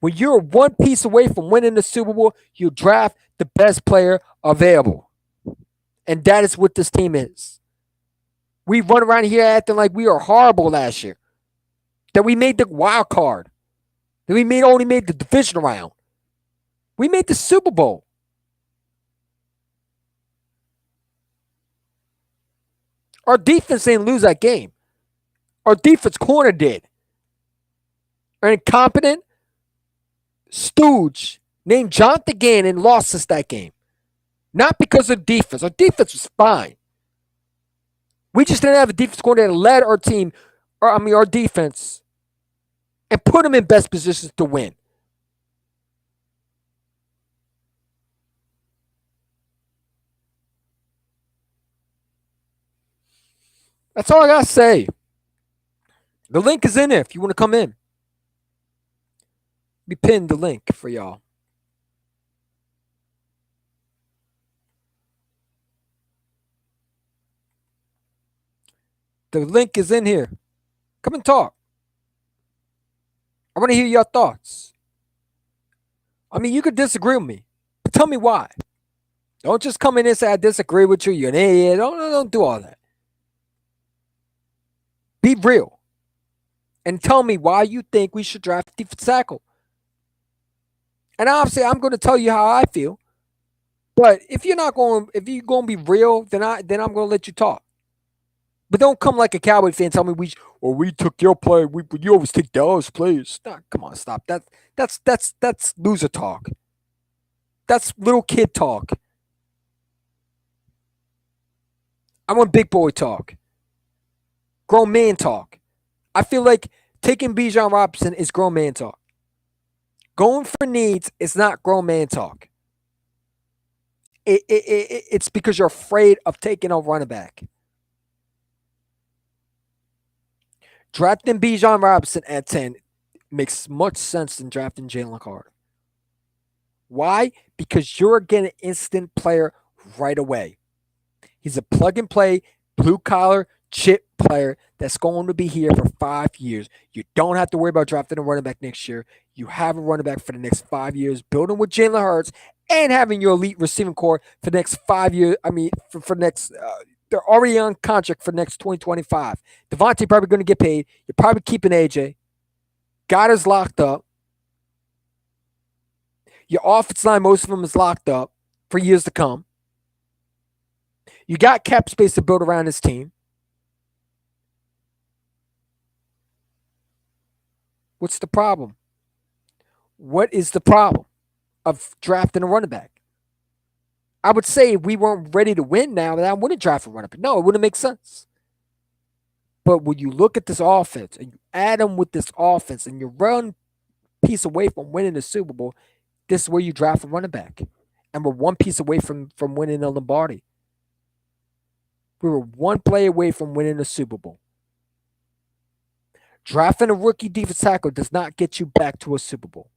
When you're one piece away from winning the Super Bowl, you draft the best player available. And that is what this team is. We run around here acting like we are horrible last year. That we made the wild card. That we only made the division round. We made the Super Bowl. Our defense didn't lose that game. Our defense corner did. An incompetent stooge named Jonathan Gannon lost us that game. Not because of defense. Our defense was fine. We just didn't have a defense coordinator that led our team, our defense, and put them in best positions to win. That's all I got to say. The link is in there if you want to come in. We pinned the link for y'all. The link is in here. Come and talk. I want to hear your thoughts. I mean, you could disagree with me, but tell me why. Don't just come in and say I disagree with you. You're an idiot. Don't do all that. Be real. And tell me why you think we should draft a defensive tackle. And obviously, I'm going to tell you how I feel. But if you're going to be real, then I'm going to let you talk. But don't come like a Cowboy fan. Tell me we took your player. You always take those players. Nah, come on, stop. That's loser talk. That's little kid talk. I want big boy talk. Grown man talk. I feel like taking Bijan Robinson is grown man talk. Going for needs is not grown man talk. It's because you're afraid of taking a running back. Drafting Bijan Robinson at 10 makes much sense than drafting Jalen Carter. Why? Because you're getting an instant player right away. He's a plug and play, blue collar, chip player that's going to be here for 5 years. You don't have to worry about drafting a running back next year. You have a running back for the next 5 years, building with Jalen Hurts and having your elite receiving core for the next 5 years. I mean, for next, they're already on contract for next 2025. Devontae probably going to get paid. You're probably keeping AJ. Goddard's locked up. Your offensive line, most of them is locked up for years to come. You got cap space to build around this team. What's the problem? What is the problem of drafting a running back? I would say if we weren't ready to win now, then I wouldn't draft a running back. No, it wouldn't make sense. But when you look at this offense and you add them with this offense and you run piece away from winning the Super Bowl, this is where you draft a running back. And we're one piece away from winning the Lombardi. We were one play away from winning the Super Bowl. Drafting a rookie defensive tackle does not get you back to a Super Bowl.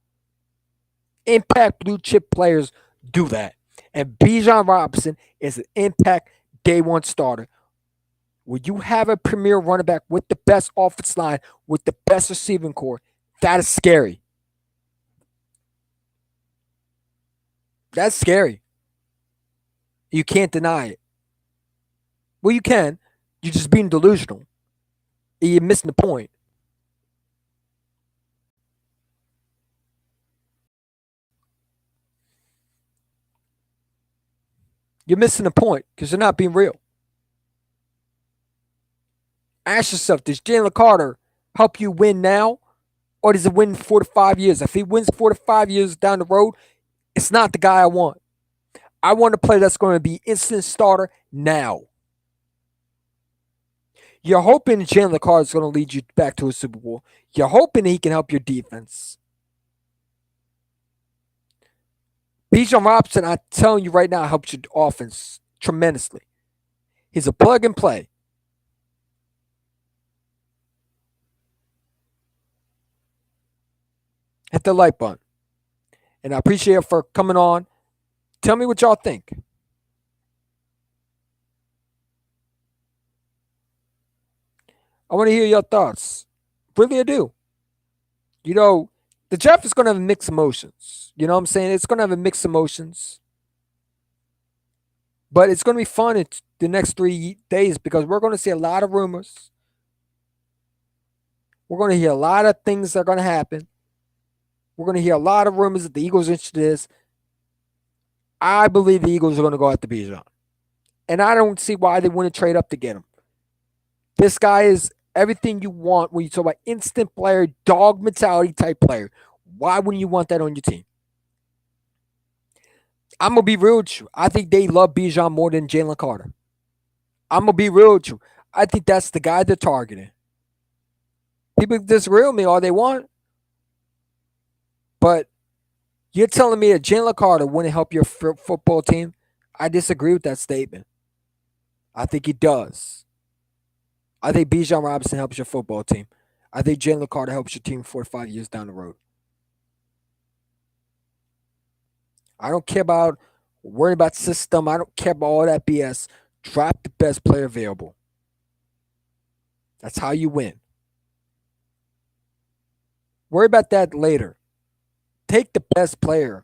Impact blue chip players do that. And Bijan Robinson is an impact day one starter. When you have a premier running back with the best offensive line, with the best receiving core, that is scary. That's scary. You can't deny it. Well, you can. You're just being delusional. You're missing the point. You're missing the point because you're not being real. Ask yourself, does Jalen Carter help you win now, or does it win 4 to 5 years? If he wins 4 to 5 years down the road, it's not the guy I want. I want a player that's going to be instant starter now. You're hoping Jalen Carter is going to lead you back to a Super Bowl. You're hoping he can help your defense. Bijan Robinson, I'm telling you right now, helps your offense tremendously. He's a plug and play. Hit the like button. And I appreciate it for coming on. Tell me what y'all think. I want to hear your thoughts. Really, I do. You know, the draft is going to have mixed emotions. You know what I'm saying? It's going to have a mixed emotions. But it's going to be fun in the next 3 days because we're going to see a lot of rumors. We're going to hear a lot of things that are going to happen. We're going to hear a lot of rumors that the Eagles are interested in this. I believe the Eagles are going to go after Bijan. And I don't see why they wouldn't trade up to get him. This guy is everything you want when you talk about instant player, dog mentality type player. Why wouldn't you want that on your team? I'm going to be real with you. I think they love Bijan more than Jalen Carter. I'm going to be real with you. I think that's the guy they're targeting. People disagree with me all they want. But you're telling me that Jalen Carter wouldn't help your football team? I disagree with that statement. I think he does. I think Bijan Robinson helps your football team. I think Jalen Carter helps your team 4 to 5 years down the road. I don't care about worrying about system. I don't care about all that BS. Draft the best player available. That's how you win. Worry about that later. Take the best player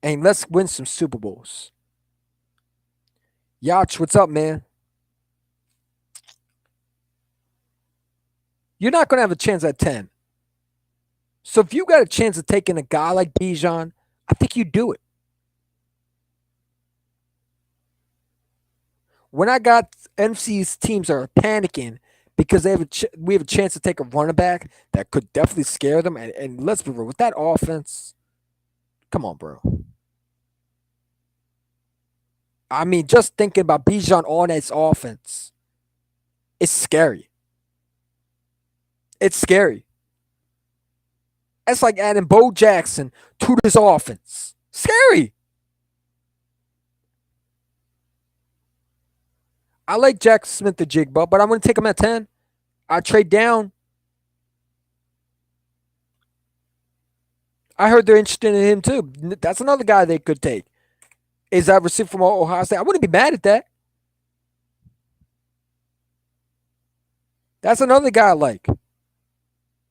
and let's win some Super Bowls. Yacht, what's up, man? You're not going to have a chance at 10. So if you got a chance of taking a guy like Bijan, I think you do it. When I got NFC's teams are panicking because we have a chance to take a running back that could definitely scare them. And let's be real, with that offense, come on, bro. I mean, just thinking about Bijan on its offense, it's scary. It's scary. It's like adding Bo Jackson to this offense. Scary. I like Jack Smith the Jigba, but I'm going to take him at 10. I trade down. I heard they're interested in him too. That's another guy they could take. Is that receiver from Ohio State? I wouldn't be mad at that. That's another guy I like.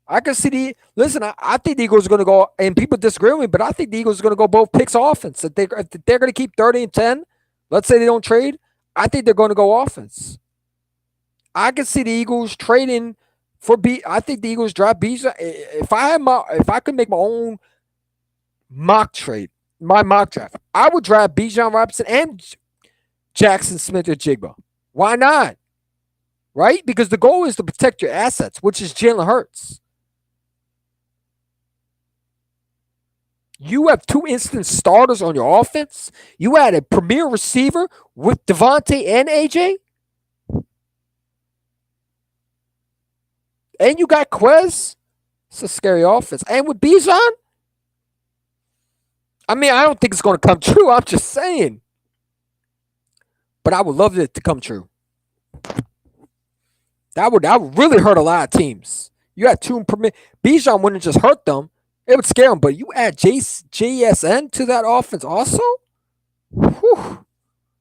I can see I think the Eagles are going to go, and people disagree with me, but I think the Eagles are going to go both picks offense. If they're going to keep 30 and 10, let's say they don't trade, I think they're going to go offense. I can see the Eagles trading for I think the Eagles draft Bijan. If I could make my own mock trade, my mock draft, I would draft Bijan Robinson and Jackson Smith or Jigba. Why not? Right? Because the goal is to protect your assets, which is Jalen Hurts. You have 2 instant starters on your offense. You had a premier receiver with Devontae and AJ. And you got Quez. It's a scary offense. And with Bijan, I mean, I don't think it's going to come true. I'm just saying. But I would love it to come true. That would really hurt a lot of teams. You had 2 premier. Bijan wouldn't just hurt them. It would scare them. But you add JSN to that offense also? Whew.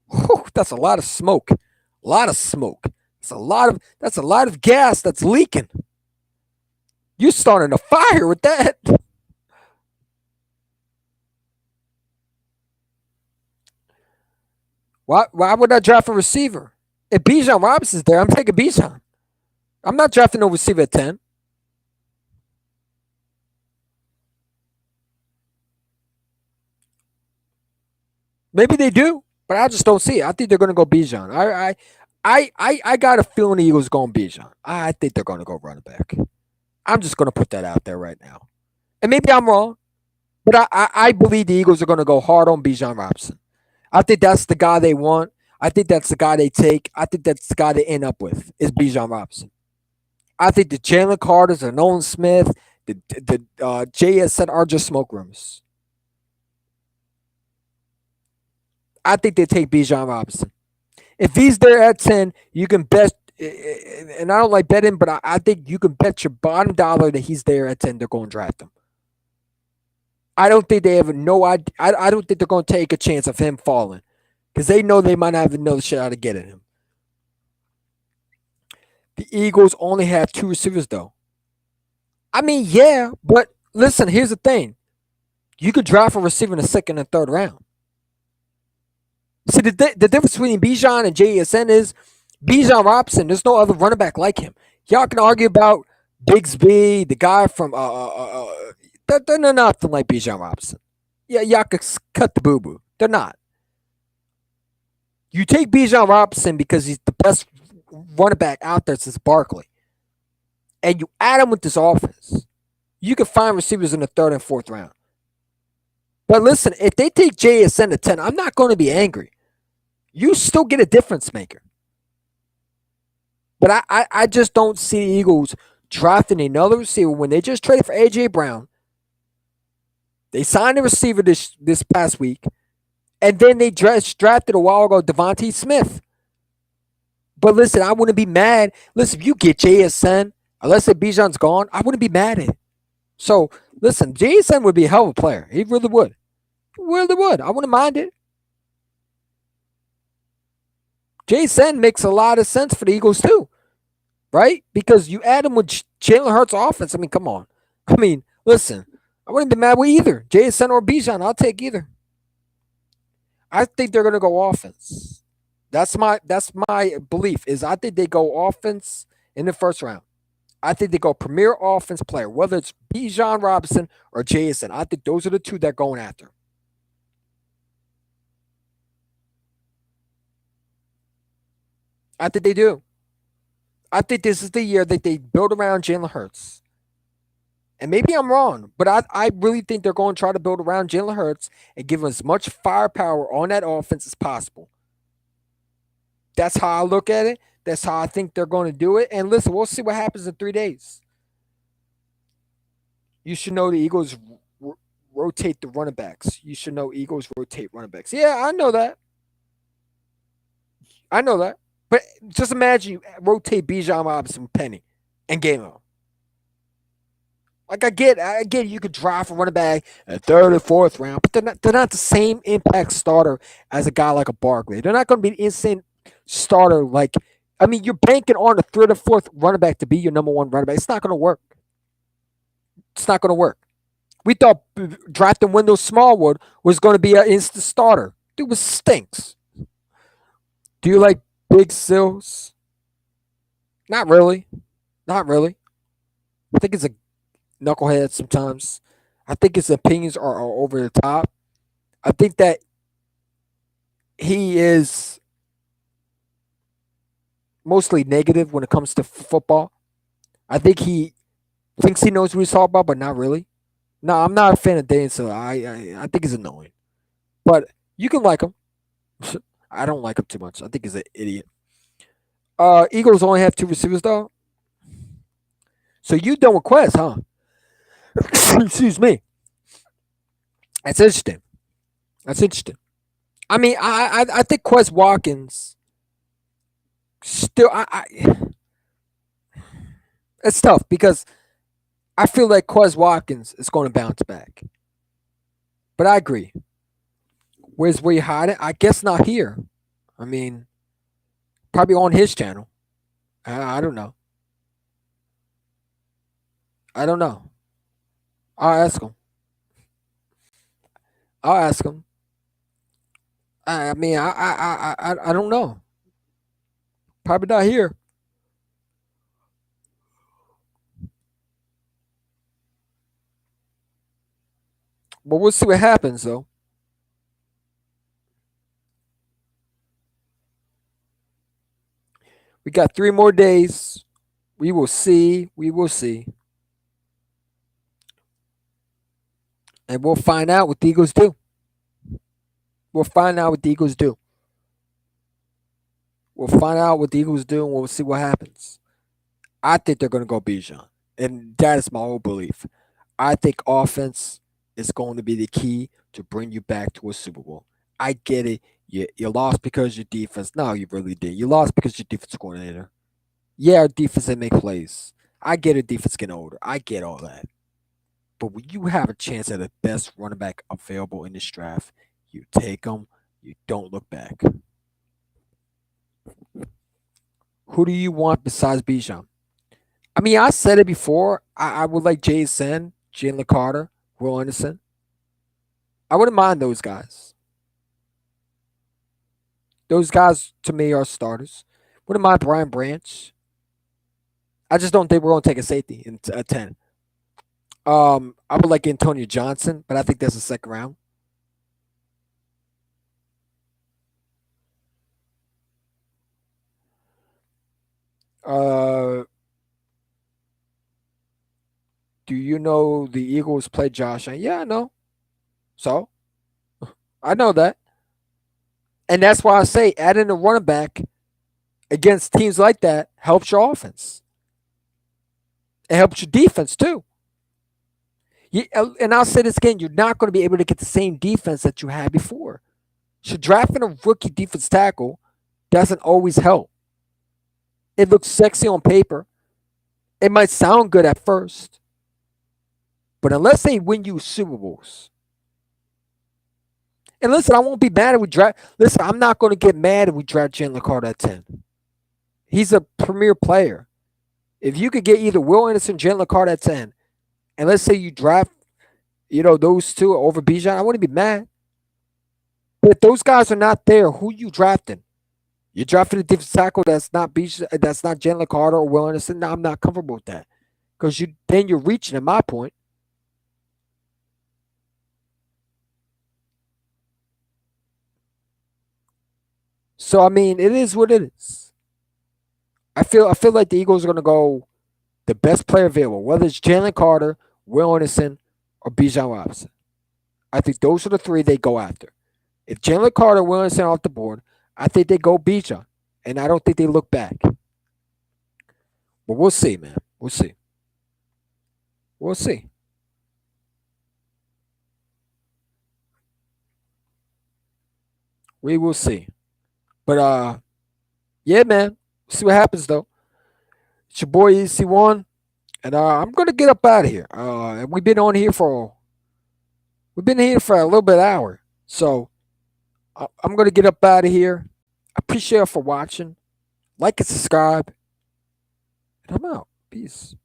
Whew, that's a lot of smoke. A lot of smoke. That's a lot of gas that's leaking. You're starting a fire with that. Why would I draft a receiver? If Bijan Robinson's there, I'm taking Bijan. I'm not drafting no receiver at 10. Maybe they do. but I just don't see it. I think they're going to go Bijan. I got a feeling the Eagles going Bijan. I think they're going to go running back. I'm just going to put that out there right now. And maybe I'm wrong, but I believe the Eagles are going to go hard on Bijan Robinson. I think that's the guy they want. I think that's the guy they take. I think that's the guy they end up with is Bijan Robinson. I think the Jalen Carters and Nolan Smith, the JSN are just smoke rooms. I think they take Bijan Robinson. If he's there at 10, you can bet, and I don't like betting, but I think you can bet your bottom dollar that he's there at 10, they're going to draft him. I don't think they have no idea. I don't think they're going to take a chance of him falling because they know they might not have another shot to get at him. The Eagles only have 2 receivers, though. I mean, yeah, but listen, here's the thing. You could draft a receiver in the second and third round. See, the difference between Bijan and JSN is Bijan Robinson, there's no other running back like him. Y'all can argue about Bigsby, the guy from they're nothing like Bijan Robinson. Yeah, y'all could cut the boo boo. They're not. You take Bijan Robinson because he's the best running back out there since Barkley, and you add him with this offense. You can find receivers in the third and fourth round. But listen, if they take JSN at 10, I'm not going to be angry. You still get a difference maker. But I just don't see the Eagles drafting another receiver when they just traded for A.J. Brown. They signed a receiver this past week. And then they drafted a while ago Devontae Smith. But listen, I wouldn't be mad. Listen, if you get JSN, unless Bijan's gone, I wouldn't be mad at it. So, listen, JSN would be a hell of a player. He really would. He really would. I wouldn't mind it. JSN makes a lot of sense for the Eagles too, right? Because you add him with Jalen Hurts' offense. I mean, come on. I mean, listen, I wouldn't be mad with either. JSN or Bijan, I'll take either. I think they're going to go offense. That's my belief. Is I think they go offense in the first round. I think they go premier offense player, whether it's Bijan Robinson or JSN. I think those are the two they're going after. I think they do. I think this is the year that they build around Jalen Hurts. And maybe I'm wrong, but I really think they're going to try to build around Jalen Hurts and give him as much firepower on that offense as possible. That's how I look at it. That's how I think they're going to do it. And listen, we'll see what happens in 3 days. You should know the Eagles rotate the running backs. You should know Eagles rotate running backs. Yeah, I know that. I know that. But just imagine you rotate Bijan Robinson, Penny, and Gamo. Like I get you could draft a running back at third or fourth round, but they're not the same impact starter as a guy like a Barkley. They're not going to be an insane starter like. I mean, you're banking on a third or fourth running back to be your number one running back. It's not going to work. It's not going to work. We thought drafting Wendell Smallwood was going to be an instant starter. Dude, stinks. Do you like Big Sills? Not really. Not really. I think it's a knucklehead sometimes. I think his opinions are over the top. I think that he is mostly negative when it comes to football. I think he thinks he knows what he's talking about, but not really. No, I'm not a fan of Dan, so I think he's annoying. But you can like him. I don't like him too much. I think he's an idiot. Eagles only have 2 receivers though. So you done with Quest, huh? Excuse me. That's interesting. That's interesting. I mean, I think Quest Watkins still it's tough because I feel like Quest Watkins is going to bounce back. But I agree. Where you hide it? I guess not here. I mean, probably on his channel. I don't know. I don't know. I'll ask him. I'll ask him. I mean, I don't know. Probably not here. But we'll see what happens though. We got 3 more days. We will see. We will see. And we'll find out what the Eagles do. We'll find out what the Eagles do. We'll find out what the Eagles do and we'll see what happens. I think they're going to go Bijan. And that is my whole belief. I think offense is going to be the key to bring you back to a Super Bowl. I get it. You lost because your defense. No, you really did. You lost because your defense coordinator. Yeah, our defense didn't make plays. I get a defense getting older. I get all that. But when you have a chance at the best running back available in this draft, you take them. You don't look back. Who do you want besides Bijan? I mean, I said it before. I would like Jason, Jalen Carter, Will Anderson. I wouldn't mind those guys. Those guys to me are starters. Wouldn't mind Brian Branch. I just don't think we're going to take a safety in a 10. I would like Antonio Johnson, but I think that's a second round. Uh, do you know the Eagles play Josh Allen? Yeah, I know. So I know that, and that's why I say adding a running back against teams like that helps your offense. It helps your defense too. And I'll say this again: you're not going to be able to get the same defense that you had before. So drafting a rookie defense tackle doesn't always help. It looks sexy on paper. It might sound good at first, but unless they win you Super Bowls, and listen, I won't be mad if we draft. Listen, I'm not going to get mad if we draft Jalen Carter at 10. He's a premier player. If you could get either Will Anderson, Jalen Carter at 10, and let's say you draft, those two over Bijan, I wouldn't be mad. But if those guys are not there, who you drafting? You drafted a defensive tackle that's not Bijan, that's not Jalen Carter or Will Anderson. No, I'm not comfortable with that because you're reaching at my point. So I mean, it is what it is. I feel like the Eagles are going to go the best player available, whether it's Jalen Carter, Will Anderson, or Bijan Robinson. I think those are the three they go after. If Jalen Carter, Will Anderson are off the board, I think they go Bijan, and I don't think they look back. But we'll see, man. We'll see. We'll see. We will see. But yeah, man. See what happens though. It's your boy EC1, and I'm gonna get up out of here. And we've been here for a little bit hour, so I'm gonna get up out of here. I appreciate you for watching. Like and subscribe, and I'm out. Peace.